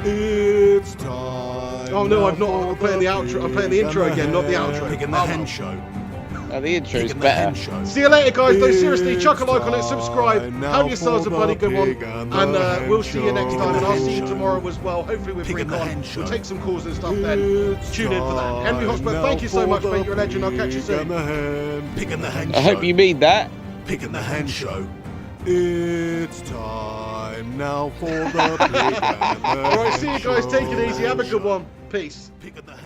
It's time. Oh no, I'm not. I'm playing the outro. I'm playing the intro again, not the outro. Pig and the Hen Show. Oh, the intro's Pig and the better. Hen Show. See you later, guys. No, seriously, chuck a like on it, subscribe. Have yourselves a bloody good one. And we'll see you next time. And I'll see you tomorrow as well. Hopefully with Freak on. We'll take some calls and stuff then. Tune in for that. Henry Hotspur, thank you so much, mate. You're a legend. I'll catch you soon. Pig and the Hen Show. I hope you mean that. Pig and the Hen Show. It's time now for the Pig and the Hen Show. Alright, see you guys. Take it easy. Have a good one. Peace. Pig and the Hen